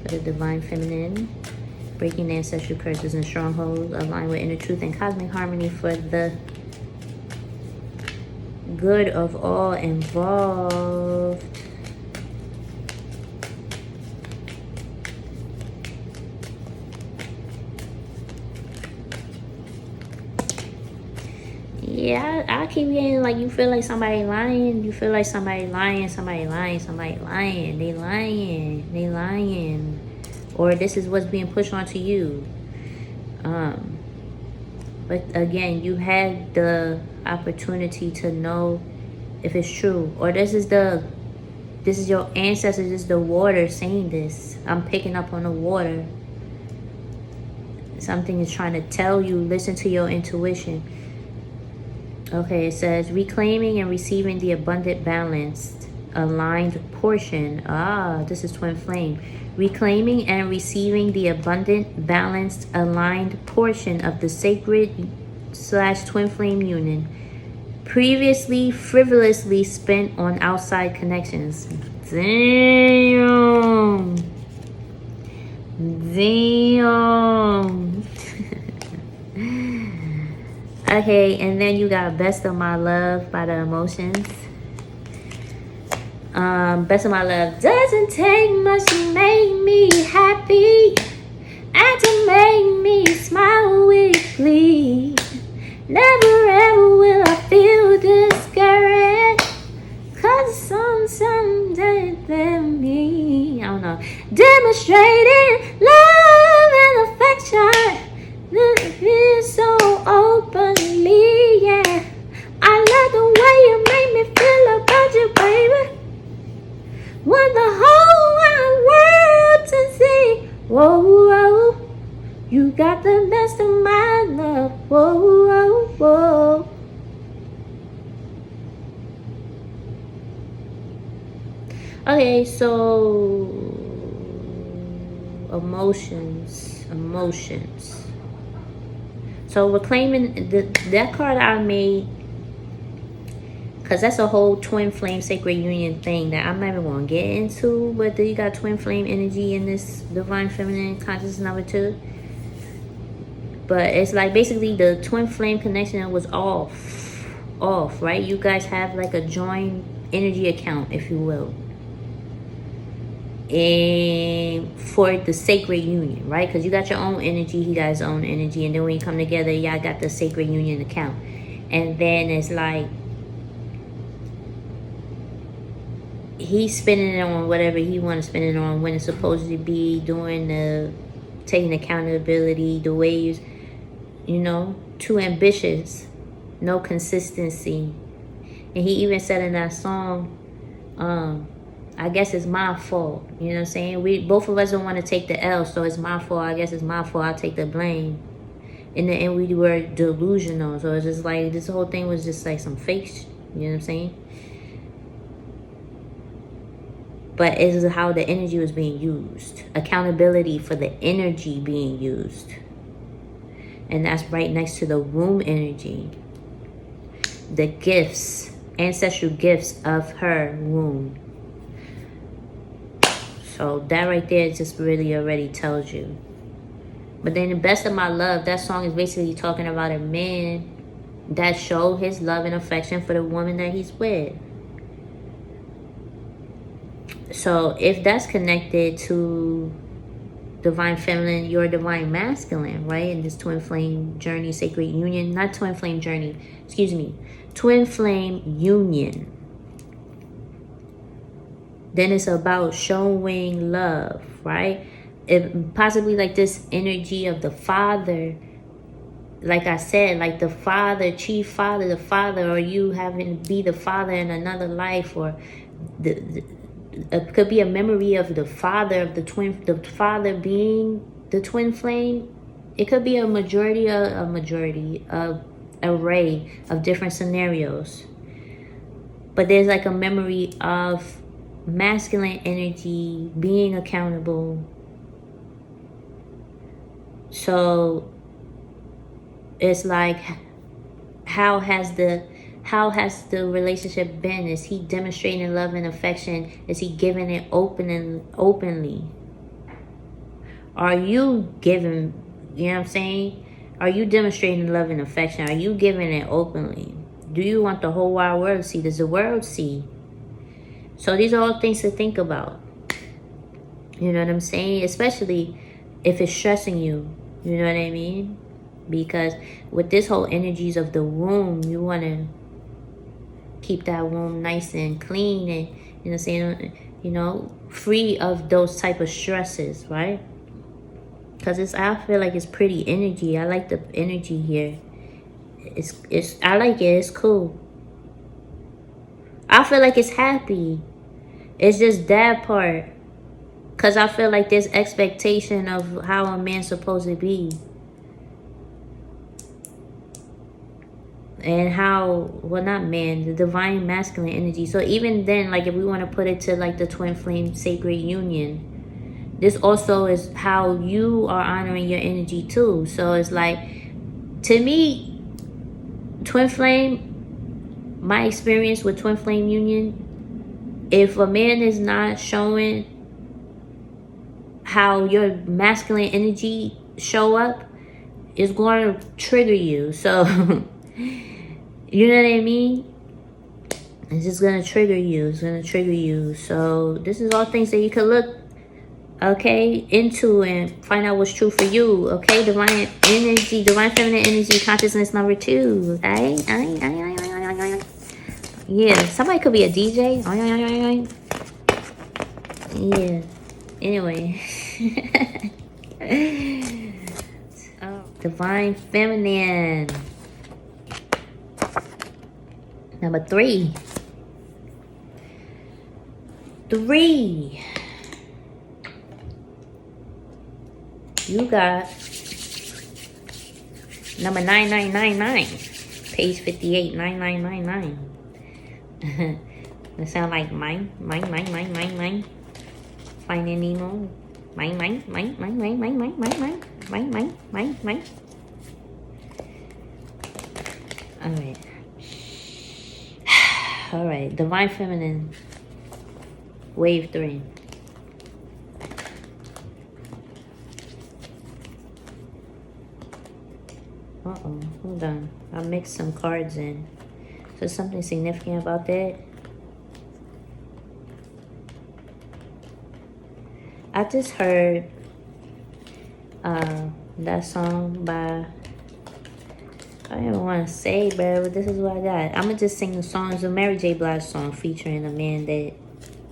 for the divine feminine. Breaking ancestral curses and strongholds, align with inner truth and cosmic harmony for the good of all involved. Yeah, I keep getting like you feel like somebody lying. You feel like somebody lying, somebody lying, somebody lying. They lying, they lying. Or this is what's being pushed onto you. But again, you had the opportunity to know if it's true. Or this is your ancestors, this is the water saying this. I'm picking up on the water. Something is trying to tell you, listen to your intuition. Okay, it says reclaiming and receiving the abundant, balanced, aligned portion. Ah, this is twin flame. Reclaiming and receiving the abundant, balanced, aligned portion of the sacred / twin flame union previously frivolously spent on outside connections. Damn. Damn. Okay, and then you got Best of My Love by the Emotions. Best of My Love. Doesn't take much to make me happy and to make me smile weekly. Never ever will I feel discouraged, cause something than me. I don't know. Demonstrating love and affection. Living so openly, yeah. I love the way you make me feel about you, baby. Want the whole wide world to see. Whoa, whoa. You got the best of my love. Whoa, whoa, whoa. Okay, so emotions. So reclaiming that card I made, because that's a whole twin flame sacred union thing that I'm not even going to get into. But you got twin flame energy in this divine feminine consciousness number 2. But it's like basically the twin flame connection was off, right? You guys have like a joint energy account, if you will, and for the sacred union, right? Because you got your own energy, he got his own energy, and then when you come together, y'all got the sacred union account. And then it's like he's spending it on whatever he want to spend it on, when it's supposed to be doing the taking accountability, the ways, you know, too ambitious, no consistency. And he even said in that song, I guess it's my fault. You know what I'm saying? Both of us don't want to take the L, so it's my fault. I guess it's my fault. I'll take the blame. In the end, we were delusional. So it's just like, this whole thing was just like some fake shit. You know what I'm saying? But it's how the energy was being used. Accountability for the energy being used. And that's right next to the womb energy. The gifts, ancestral gifts of her womb. So that right there just really already tells you. But then the Best of My Love, that song is basically talking about a man that showed his love and affection for the woman that he's with. So if that's connected to divine feminine, your divine masculine, right? In this twin flame journey, sacred union, not twin flame journey, excuse me, twin flame union. Then it's about showing love, right? If possibly like this energy of the father, like I said, like the father, chief father, the father, or you having to be the father in another life, or it could be a memory of the father of the father being the twin flame. It could be a array of different scenarios. But there's like a memory of masculine energy being accountable. So it's like, how has the relationship been? Is he demonstrating love and affection? Is he giving it openly? Are you giving, you know what I'm saying? Are you demonstrating love and affection? Are you giving it openly? Do you want the whole wide world to see? Does the world see? So these are all things to think about. You know what I'm saying? Especially if it's stressing you. You know what I mean? Because with this whole energies of the womb, you want to keep that womb nice and clean and, you know what I'm saying, you know, free of those type of stresses, right? Because I feel like it's pretty energy. I like the energy here. I like it. It's cool. I feel like it's happy. It's just that part. Because I feel like there's expectation of how a man's supposed to be. And how, well, not man, the divine masculine energy. So even then, like if we want to put it to like the twin flame sacred union, this also is how you are honoring your energy too. So it's like, to me, twin flame, my experience with twin flame union, if a man is not showing how your masculine energy show up, it's going to trigger you. So you know what I mean? It's just going to trigger you. It's going to trigger you. So this is all things that you can look, okay, into and find out what's true for you. Okay, divine energy, divine feminine energy, consciousness number 2. Yeah, somebody could be a DJ. Yeah. Anyway. Oh, divine feminine. Number 3. 3. You got number 9999. Page 58, 9999. That sound like mine. Finding Nemo. Mine. Alright. Alright. Divine Feminine. Wave 3. Hold on. I mixed some cards in. So something significant about that. I just heard that song by, I don't even want to say, but this is what I got. I'm going to just sing the song. It's a Mary J. Blige song featuring a man that, you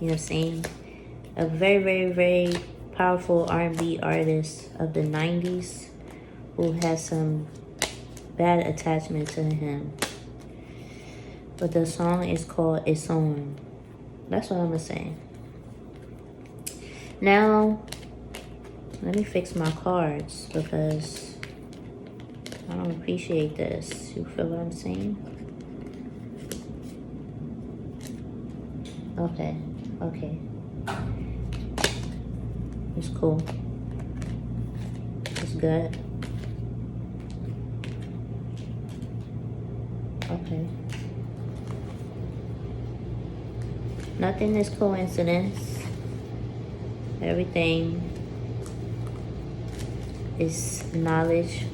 know what I'm saying, a very, very, very powerful R&B artist of the 90s who has some bad attachment to him. But the song is called It's On. That's what I'm going to say. Now, let me fix my cards because I don't appreciate this. You feel what I'm saying? Okay. It's cool. It's good. Okay. Nothing is coincidence. Everything is knowledge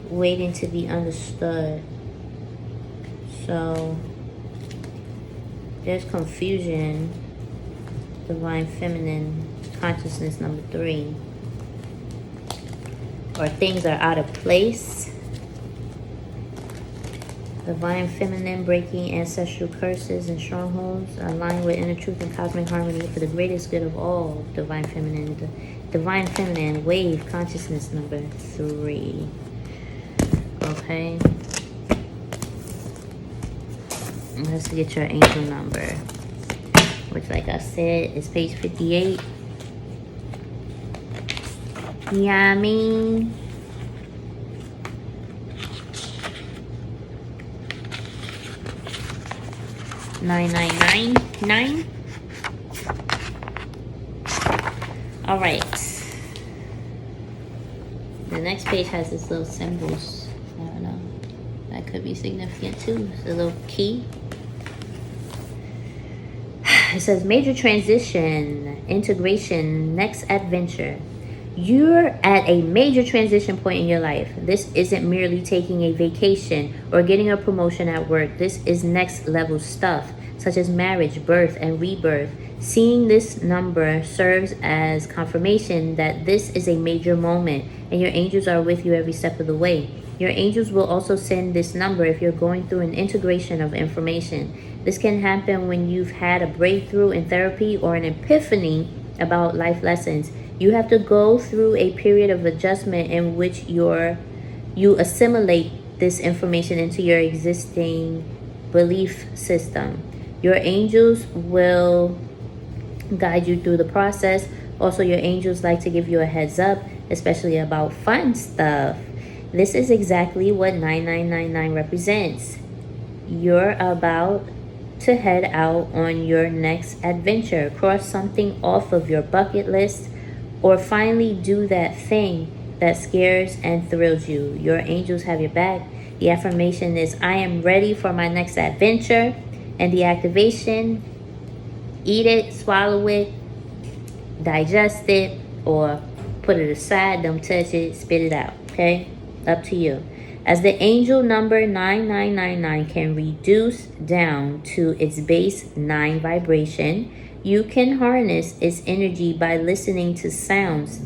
waiting to be understood. So there's confusion. Divine feminine consciousness number 3. Or things are out of place. Divine feminine breaking ancestral curses and strongholds, align with inner truth and cosmic harmony for the greatest good of all. Divine feminine. Divine feminine wave consciousness number 3. Okay. Let's get your angel number, which, like I said, is page 58. Yeah, I mean, $9,999. All right. The next page has this little symbols. I don't know. That could be significant too. It's a little key. It says major transition, integration, next adventure. You're at a major transition point in your life. This isn't merely taking a vacation or getting a promotion at work. This is next level stuff, such as marriage, birth, and rebirth. Seeing this number serves as confirmation that this is a major moment, and your angels are with you every step of the way. Your angels will also send this number if you're going through an integration of information. This can happen when you've had a breakthrough in therapy or an epiphany about life lessons. You have to go through a period of adjustment in which you assimilate this information into your existing belief system. Your angels will guide you through the process. Also, your angels like to give you a heads up, especially about fun stuff. This is exactly what 9999 represents. You're about to head out on your next adventure, cross something off of your bucket list, or finally do that thing that scares and thrills you. Your angels have your back. The affirmation is, I am ready for my next adventure. And the activation, eat it, swallow it, digest it, or put it aside, don't touch it, spit it out, okay? Up to you. As the angel number 9999 can reduce down to its base 9 vibration, you can harness its energy by listening to sounds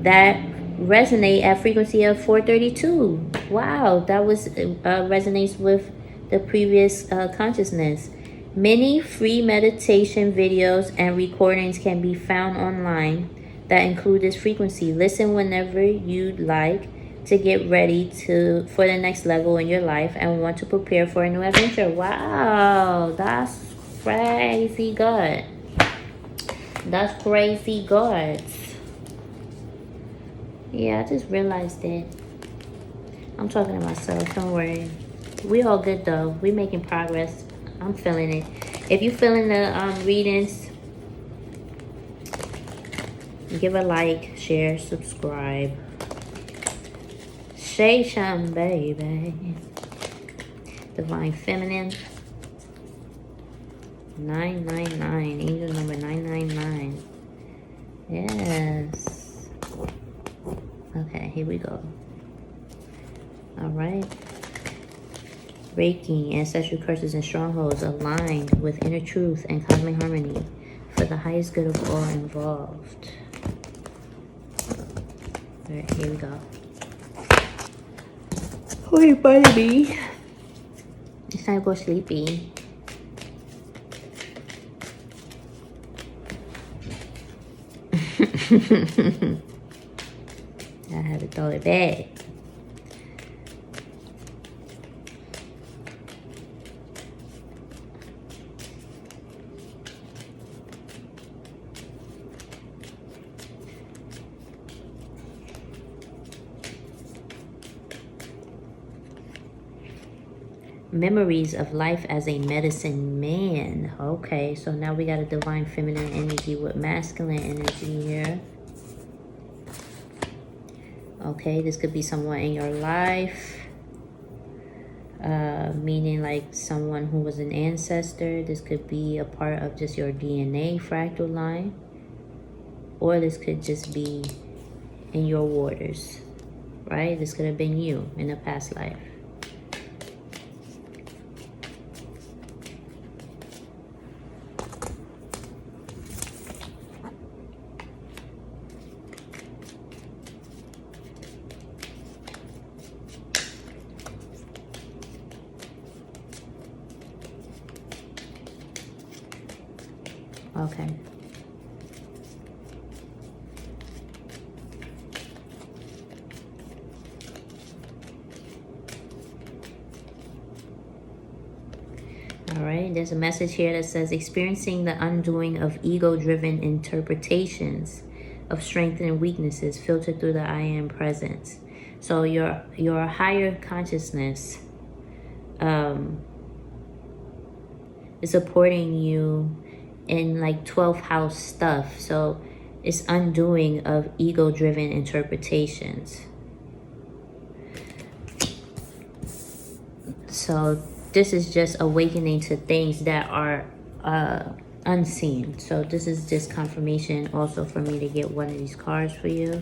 that resonate at frequency of 432. Wow, that was resonates with the previous consciousness. Many free meditation videos and recordings can be found online that include this frequency. Listen whenever you'd like to get ready for the next level in your life and want to prepare for a new adventure. Wow, that's crazy good. That's crazy good. Yeah, I just realized that. I'm talking to myself, don't worry. We all good though. We making progress. I'm feeling it. If you feeling the readings, give a like, share, subscribe. Say something, baby. Divine Feminine 999. Angel number 999. Yes. Okay, here we go. Alright. Breaking ancestral curses and strongholds aligned with inner truth and cosmic harmony for the highest good of all involved. Alright, here we go. Hey, baby. It's time to go sleepy. I had to throw it back. Memories of life as a medicine man. Okay, so now we got a divine feminine energy with masculine energy here. Okay, this could be someone in your life, meaning like someone who was an ancestor. This could be a part of just your DNA fractal line, or this could just be in your waters, right? This could have been you in a past life. Okay. All right, there's a message here that says experiencing the undoing of ego-driven interpretations of strengths and weaknesses filtered through the I am presence. So your higher consciousness is supporting you in like 12th house stuff. So it's undoing of ego-driven interpretations. So this is just awakening to things that are unseen. So this is just confirmation also for me to get one of these cards for you.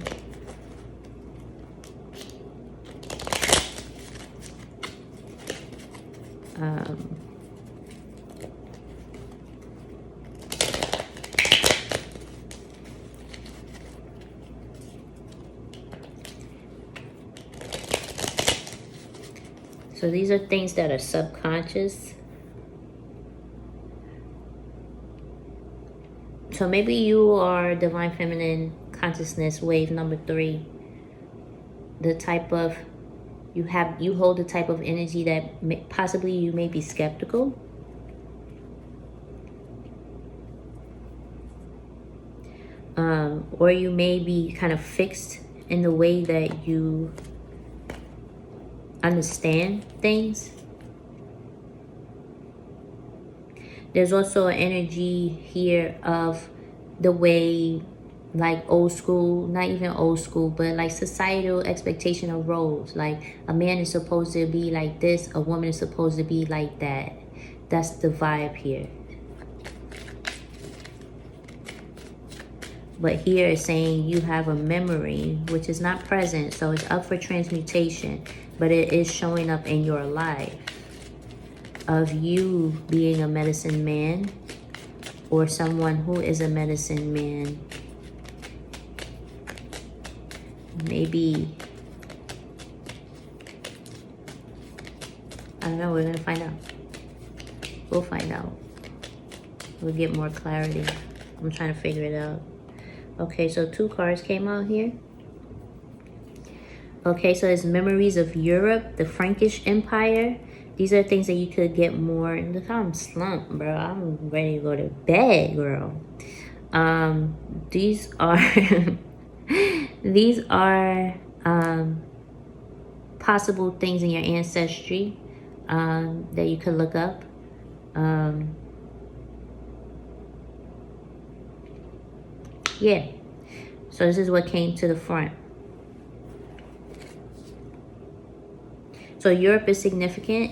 So these are things that are subconscious. So maybe you are Divine Feminine Consciousness wave number 3. The type of, you hold the type of energy that possibly you may be skeptical. Or you may be kind of fixed in the way that you understand things. There's also an energy here of the way, like old school, not even old school, but like societal expectation of roles. Like a man is supposed to be like this, a woman is supposed to be like that. That's the vibe here. But here it's saying you have a memory, which is not present, so it's up for transmutation, but it is showing up in your life of you being a medicine man or someone who is a medicine man. Maybe, I don't know, we're gonna find out. We'll find out. We'll get more clarity. I'm trying to figure it out. Okay, so 2 cards came out here. Okay, so it's memories of Europe, the Frankish Empire. These are things that you could get more. Look how I'm slumped, bro. I'm ready to go to bed, girl. These are these are possible things in your ancestry that you could look up. Yeah, so this is what came to the front. So Europe is significant,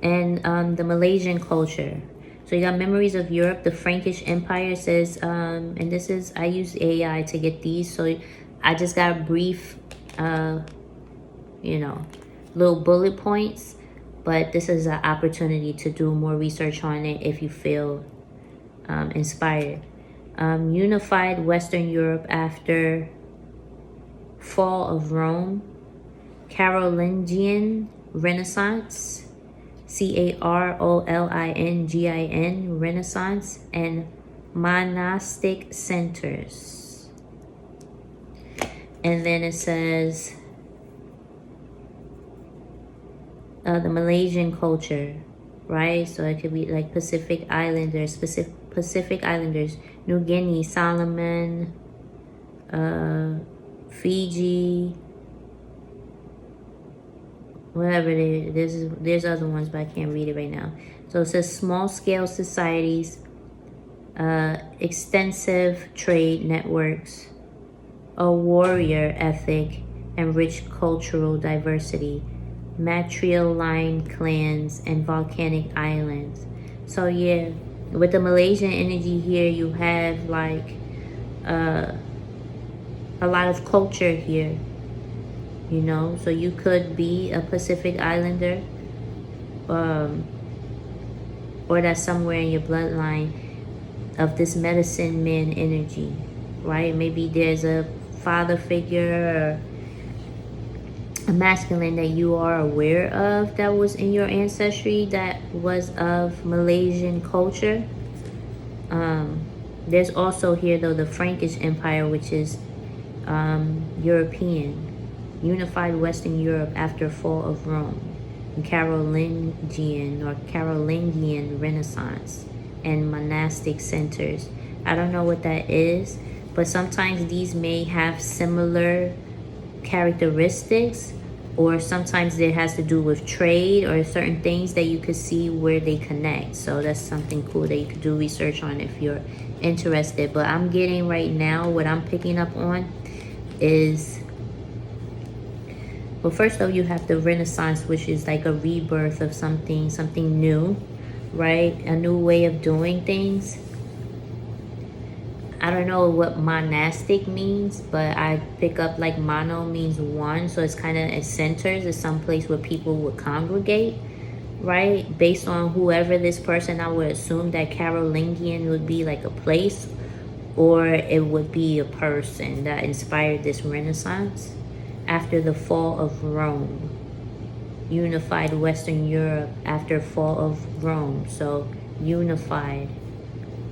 and the Malaysian culture. So you got memories of Europe, the Frankish Empire says, and this is, I use AI to get these, so I just got brief, you know, little bullet points, but this is an opportunity to do more research on it if you feel inspired. Unified Western Europe after fall of Rome, Carolingian Renaissance, Carolingian Renaissance, and monastic centers. And then it says the Malaysian culture, right? So it could be like Pacific Islanders, Pacific Islanders, New Guinea, Solomon, Fiji, whatever it is. There's other ones, but I can't read it right now. So it says small scale societies, extensive trade networks, a warrior ethic, and rich cultural diversity, matrilineal clans, and volcanic islands. So yeah, with the Malaysian energy here, you have like a lot of culture here, you know. So you could be a Pacific Islander, or that's somewhere in your bloodline of this medicine man energy, right? Maybe there's a father figure or a masculine that you are aware of that was in your ancestry that was of Malaysian culture. There's also here though the Frankish Empire, which is European, unified Western Europe after fall of Rome, and Carolingian Renaissance, and monastic centers. I don't know what that is, but sometimes these may have similar characteristics, or sometimes it has to do with trade or certain things that you could see where they connect. So that's something cool that you could do research on if you're interested. But I'm getting right now, what I'm picking up on is, well, first though, you have the Renaissance, which is like a rebirth of something new, right? A new way of doing things. I don't know what monastic means, but I pick up like mono means one. So it's kind of at centers. It's some place where people would congregate, right? Based on whoever this person, I would assume that Carolingian would be like a place, or it would be a person that inspired this Renaissance after the fall of Rome. Unified Western Europe after fall of Rome. So unified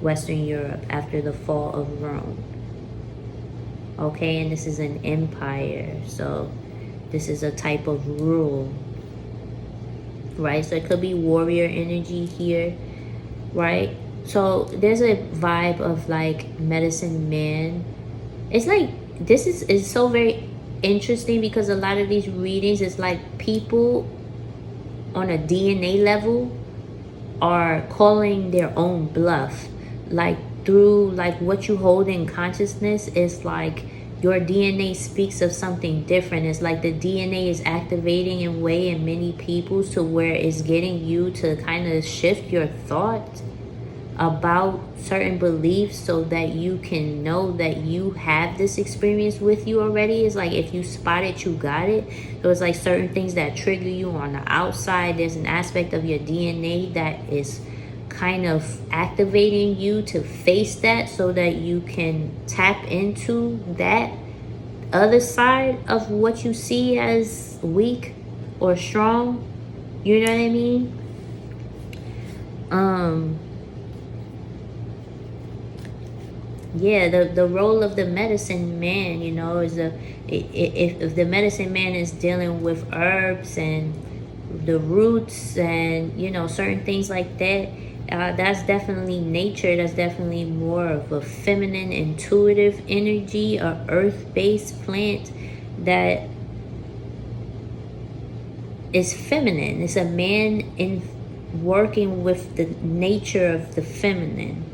Western Europe after the fall of Rome. Okay, and this is an empire. So this is a type of rule. Right? So it could be warrior energy here. Right? So there's a vibe of like medicine man. It's like this is so very interesting because a lot of these readings is like people on a DNA level are calling their own bluff, like through like what you hold in consciousness is like your DNA speaks of something different. It's like the DNA is activating in way in many people to where it's getting you to kind of shift your thought about certain beliefs so that you can know that you have this experience with you already. It's like if you spot it, you got it. So it's like certain things that trigger you on the outside. There's an aspect of your DNA that is kind of activating you to face that so that you can tap into that other side of what you see as weak or strong. You know what I mean? Yeah, the role of the medicine man, you know, is if the medicine man is dealing with herbs and the roots and, you know, certain things like that, that's definitely nature. That's definitely more of a feminine, intuitive energy, a earth-based plant that is feminine. It's a man in working with the nature of the feminine.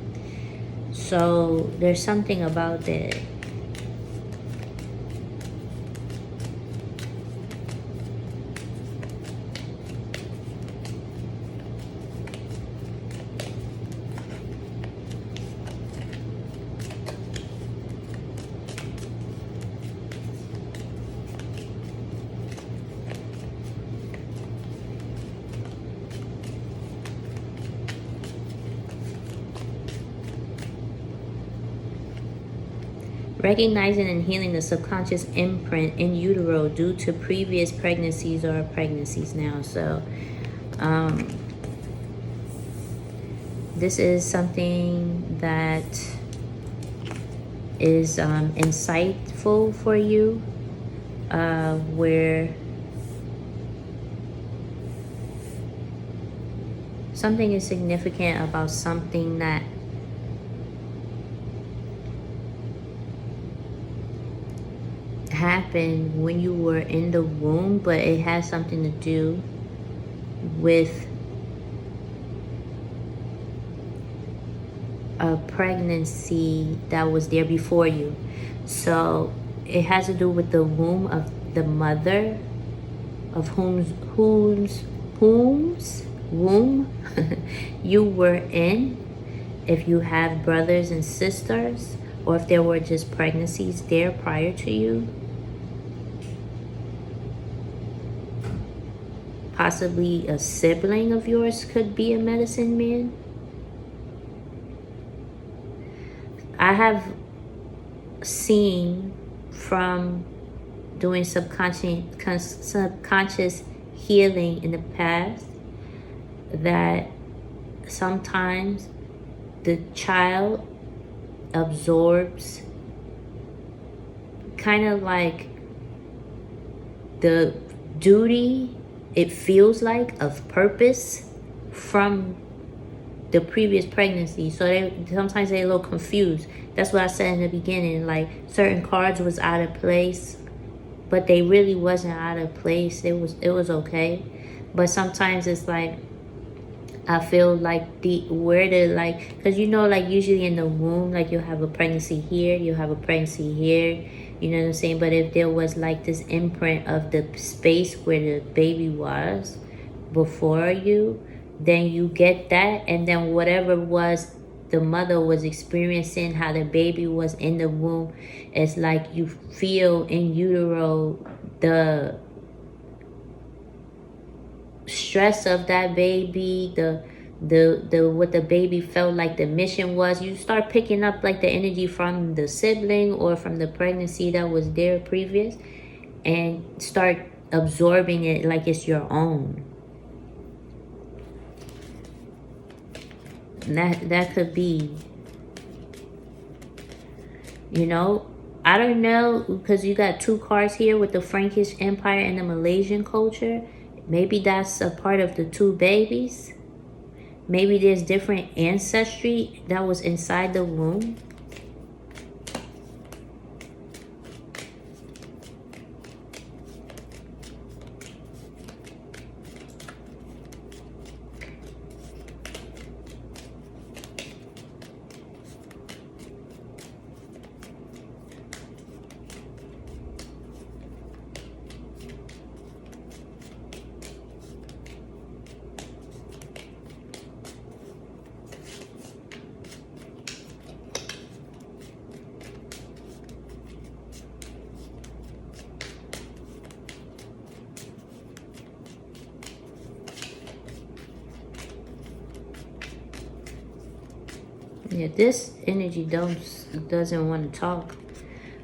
So there's something about that. Recognizing and healing the subconscious imprint in utero due to previous pregnancies or pregnancies now. So this is something that is insightful for you, where something is significant about something that happened when you were in the womb, but it has something to do with a pregnancy that was there before you. So it has to do with the womb of the mother of whose womb you were in, if you have brothers and sisters, or if there were just pregnancies there prior to you. Possibly a sibling of yours could be a medicine man. I have seen from doing subconscious healing in the past that sometimes the child absorbs kind of like the duty, it feels like, of purpose from the previous pregnancy. So sometimes they're a little confused. That's what I said in the beginning, like certain cards was out of place, but they really wasn't out of place. It was okay. But sometimes it's like I feel like because you know, like usually in the womb, like you'll have a pregnancy here, you'll have a pregnancy here, you know what I'm saying? But if there was like this imprint of the space where the baby was before you, then you get that, and then whatever was the mother was experiencing, how the baby was in the womb. It's like you feel in utero the stress of that baby, the what the baby felt like the mission was. You start picking up like the energy from the sibling or from the pregnancy that was there previous, and start absorbing it like it's your own. That could be, you know, I don't know, because you got two cards here with the Frankish Empire and the Malaysian culture. Maybe that's a part of the two babies. Maybe there's different ancestry that was inside the womb. Yeah, this energy doesn't want to talk.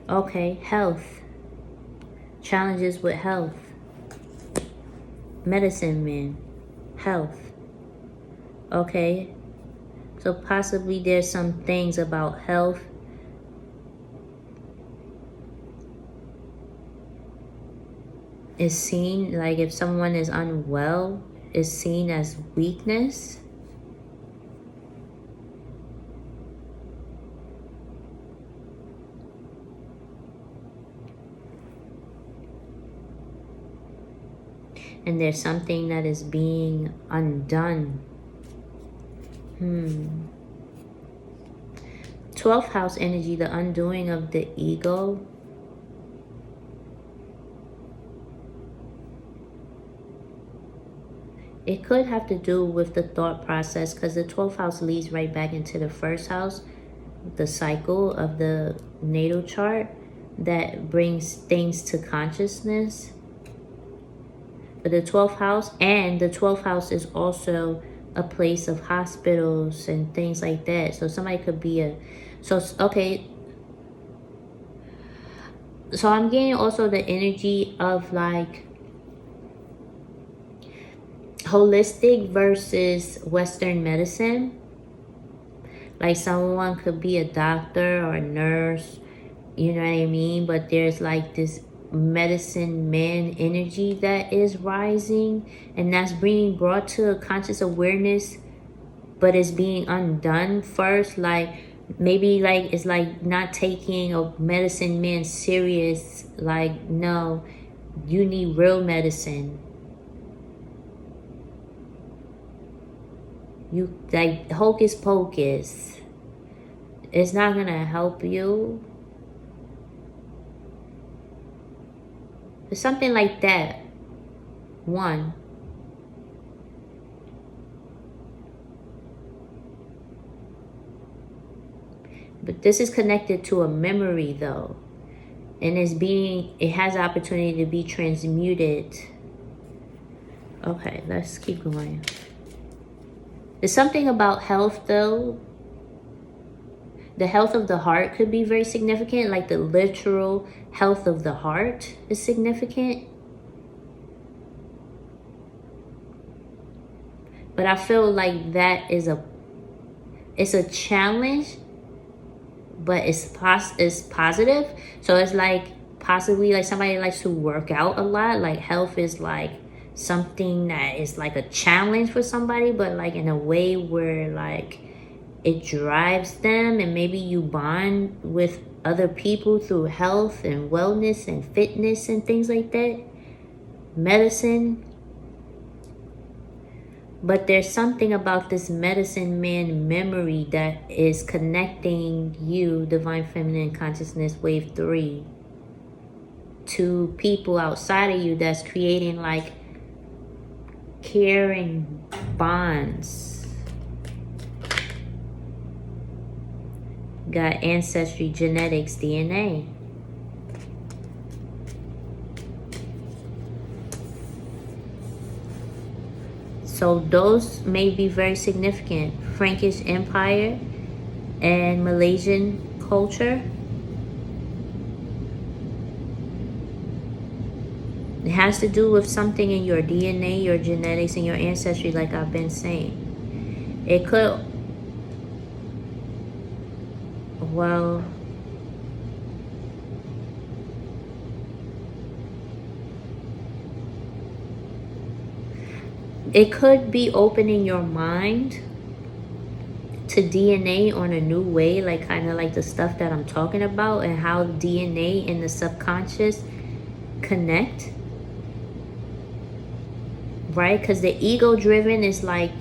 Okay, health. Challenges with health. Medicine man. Health. Okay. So possibly there's some things about health is seen, like if someone is unwell, is seen as weakness. And there's something that is being undone. 12th house energy, the undoing of the ego. It could have to do with the thought process, because the 12th house leads right back into the first house, the cycle of the natal chart that brings things to consciousness. But the 12th house, and the 12th house is also a place of hospitals and things like that. So somebody could be okay. So I'm getting also the energy of like holistic versus Western medicine. Like someone could be a doctor or a nurse, you know what I mean? But there's like this medicine man energy that is rising, and that's being brought to conscious awareness, but it's being undone first. Like maybe like it's like not taking a medicine man serious. Like, no, you need real medicine. You like hocus pocus, it's not gonna help you. It's something like that. One. But this is connected to a memory though. And it has the opportunity to be transmuted. Okay, let's keep going. There's something about health though. The health of the heart could be very significant, like the literal health of the heart is significant. But I feel like that is it's a challenge, but it's positive. So it's like possibly like somebody likes to work out a lot. Like health is like something that is like a challenge for somebody, but like in a way where like it drives them, and maybe you bond with other people through health and wellness and fitness and things like that. Medicine. But there's something about this medicine man memory that is connecting you, Divine Feminine Consciousness Wave 3, to people outside of you, that's creating like caring bonds. got ancestry, genetics, DNA. So those may be very significant. Frankish Empire and Malaysian culture. It has to do with something in your DNA, your genetics, and your ancestry, like I've been saying. It could, well, it could be opening your mind to DNA on a new way, like kind of like the stuff that I'm talking about and how DNA and the subconscious connect. Right? Because the ego driven is like,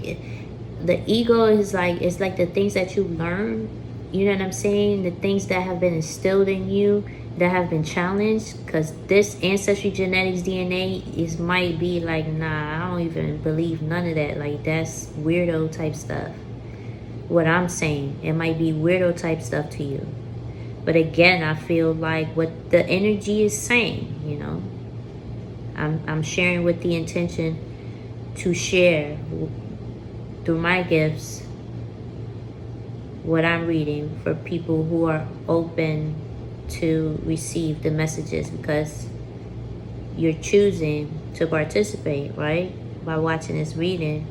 the ego is like, it's like the things that you learn, you know what I'm saying? The things that have been instilled in you, that have been challenged. Because this ancestry, genetics, DNA is might be like, nah, I don't even believe none of that. Like, that's weirdo type stuff. What I'm saying, it might be weirdo type stuff to you. But again, I feel like what the energy is saying, you know, I'm sharing with the intention to share through my gifts what I'm reading for people who are open to receive the messages, because you're choosing to participate, right? By watching this reading,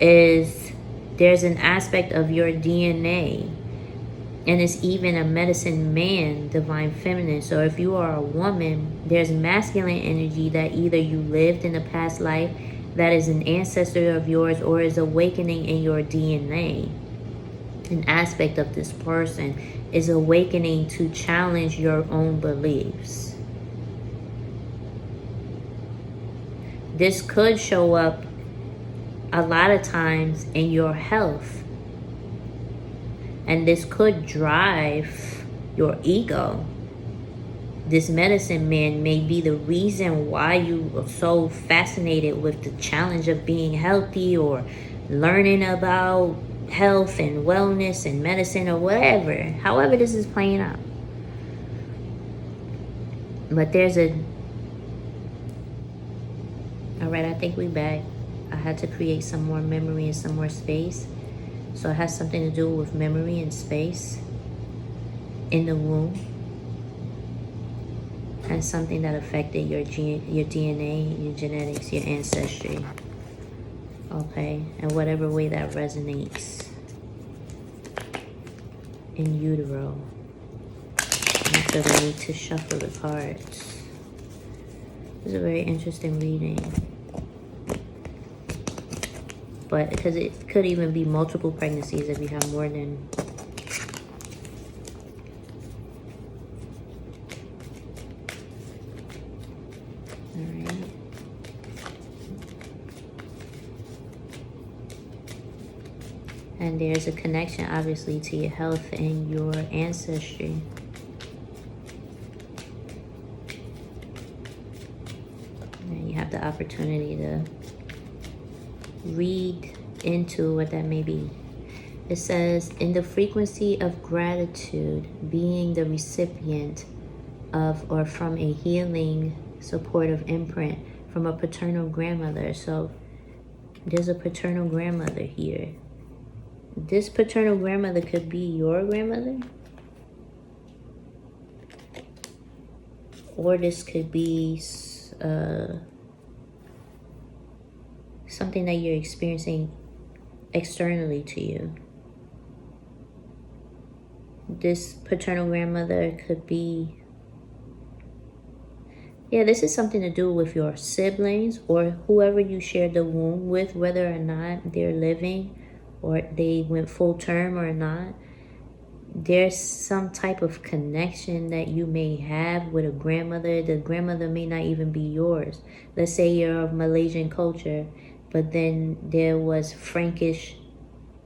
is there's an aspect of your DNA, and it's even a medicine man, divine feminine. So if you are a woman, there's masculine energy that either you lived in a past life, that is an ancestor of yours, or is awakening in your DNA. An aspect of this person is awakening to challenge your own beliefs. This could show up a lot of times in your health. And this could drive your ego. This medicine man may be the reason why you are so fascinated with the challenge of being healthy, or learning about health and wellness and medicine, or whatever. However this is playing out. But there's a... Alright, I think we back. I had to create some more memory and some more space. So it has something to do with memory and space in the womb, and something that affected your DNA, your genetics, your ancestry. Okay, and whatever way that resonates in utero. And I feel the need to shuffle the cards. It's a very interesting reading. But because it could even be multiple pregnancies if you have more than... Alright. And there's a connection, obviously, to your health and your ancestry. And you have the opportunity to read into what that may be. It says, in the frequency of gratitude, being the recipient of or from a healing, supportive imprint from a paternal grandmother. So there's a paternal grandmother here. This paternal grandmother could be your grandmother, or this could be something that you're experiencing externally to you. This paternal grandmother could be... Yeah, this is something to do with your siblings or whoever you shared the womb with, whether or not they're living or they went full term or not. There's some type of connection that you may have with a grandmother. The grandmother may not even be yours. Let's say you're of Malaysian culture, but then there was Frankish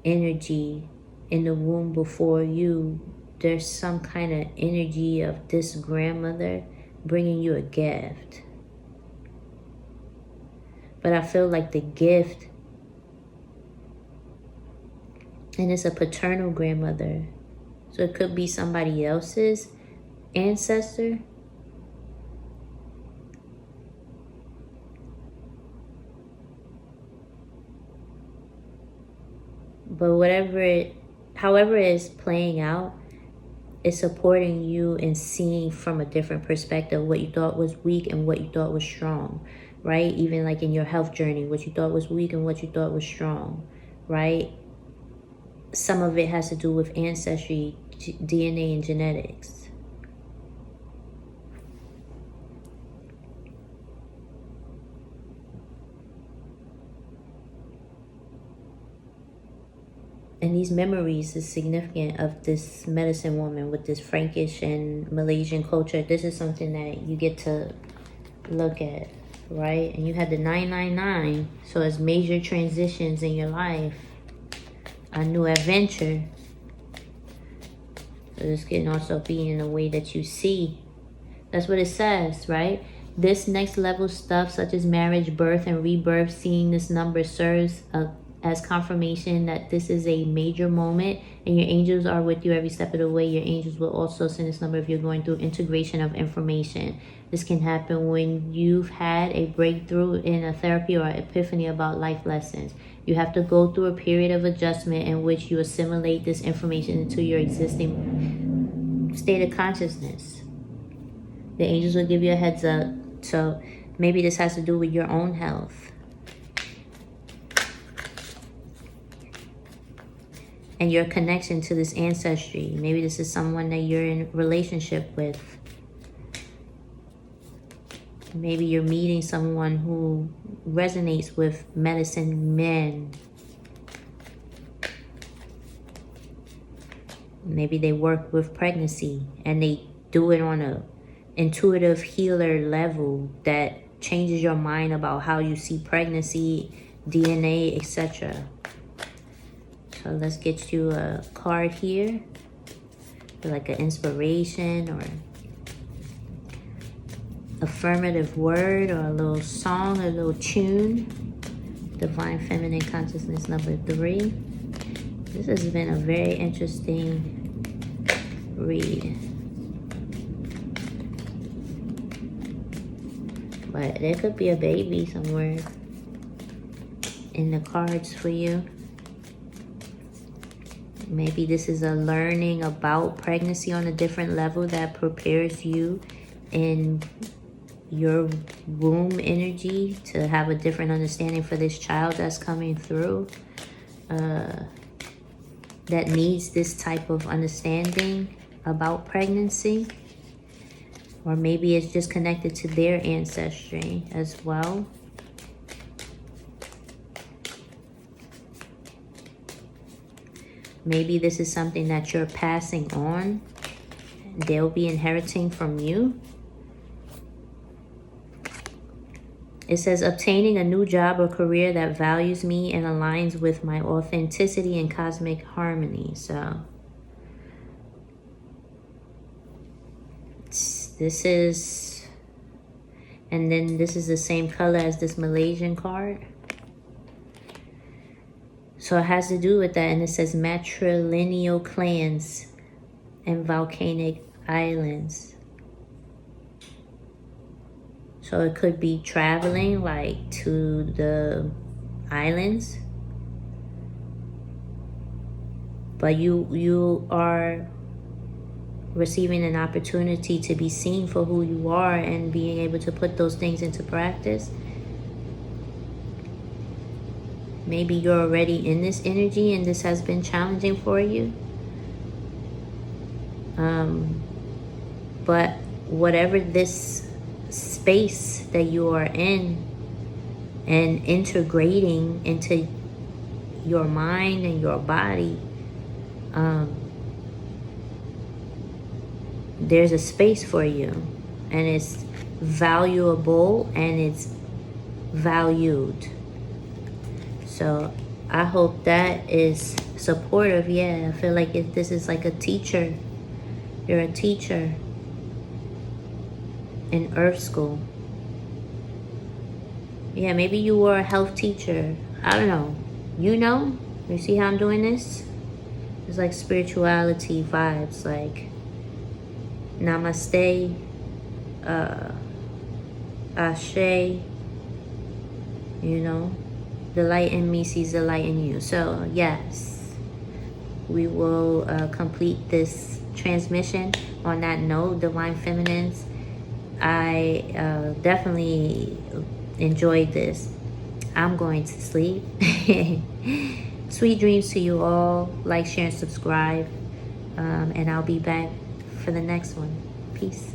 energy in the womb before you. There's some kind of energy of this grandmother bringing you a gift. But I feel like the gift, and it's a paternal grandmother, So it could be somebody else's ancestor. But however it is playing out, it's supporting you in seeing from a different perspective what you thought was weak and what you thought was strong, right? Even like in your health journey, what you thought was weak and what you thought was strong, right? Some of it has to do with ancestry, DNA, and genetics. And these memories is significant of this medicine woman with this Frankish and Malaysian culture. This is something that you get to look at, right? And you had the 999. So it's major transitions in your life. A new adventure. So this can also be in a way that you see. That's what it says, right? This next level stuff such as marriage, birth, and rebirth, seeing this number serves as confirmation that this is a major moment and your angels are with you every step of the way. Your angels will also send this number if you're going through integration of information. This can happen when you've had a breakthrough in a therapy or epiphany about life lessons. You have to go through a period of adjustment in which you assimilate this information into your existing state of consciousness. The angels will give you a heads up. So maybe this has to do with your own health. And your connection to this ancestry. Maybe this is someone that you're in relationship with. Maybe you're meeting someone who resonates with medicine men. Maybe they work with pregnancy and they do it on a intuitive healer level that changes your mind about how you see pregnancy, DNA, etc. So let's get you a card here, like an inspiration or affirmative word or a little song, a little tune. Divine Feminine Consciousness number 3. This has been a very interesting read. But there could be a baby somewhere in the cards for you. Maybe this is a learning about pregnancy on a different level that prepares you in your womb energy to have a different understanding for this child that's coming through, that needs this type of understanding about pregnancy. Or maybe it's just connected to their ancestry as well. Maybe this is something that you're passing on. They'll be inheriting from you. It says, obtaining a new job or career that values me and aligns with my authenticity and cosmic harmony. So this is, and then this is the same color as this Malaysian card. So it has to do with that. And it says matrilineal clans and volcanic islands. So it could be traveling like to the islands. But you are receiving an opportunity to be seen for who you are and being able to put those things into practice. Maybe you're already in this energy and this has been challenging for you. But whatever this space that you are in and integrating into your mind and your body, there's a space for you and it's valuable and it's valued. So I hope that is supportive. Yeah, I feel like if this is like a teacher, you're a teacher in Earth School. Yeah, maybe you were a health teacher. I don't know. You know? You see how I'm doing this? It's like spirituality vibes, like namaste, ashe, you know, the light in me sees the light in you. So yes, we will complete this transmission on that note. Divine Feminines, I definitely enjoyed this. I'm going to sleep. Sweet dreams to you all. Like, share, and subscribe. And I'll be back for the next one. Peace.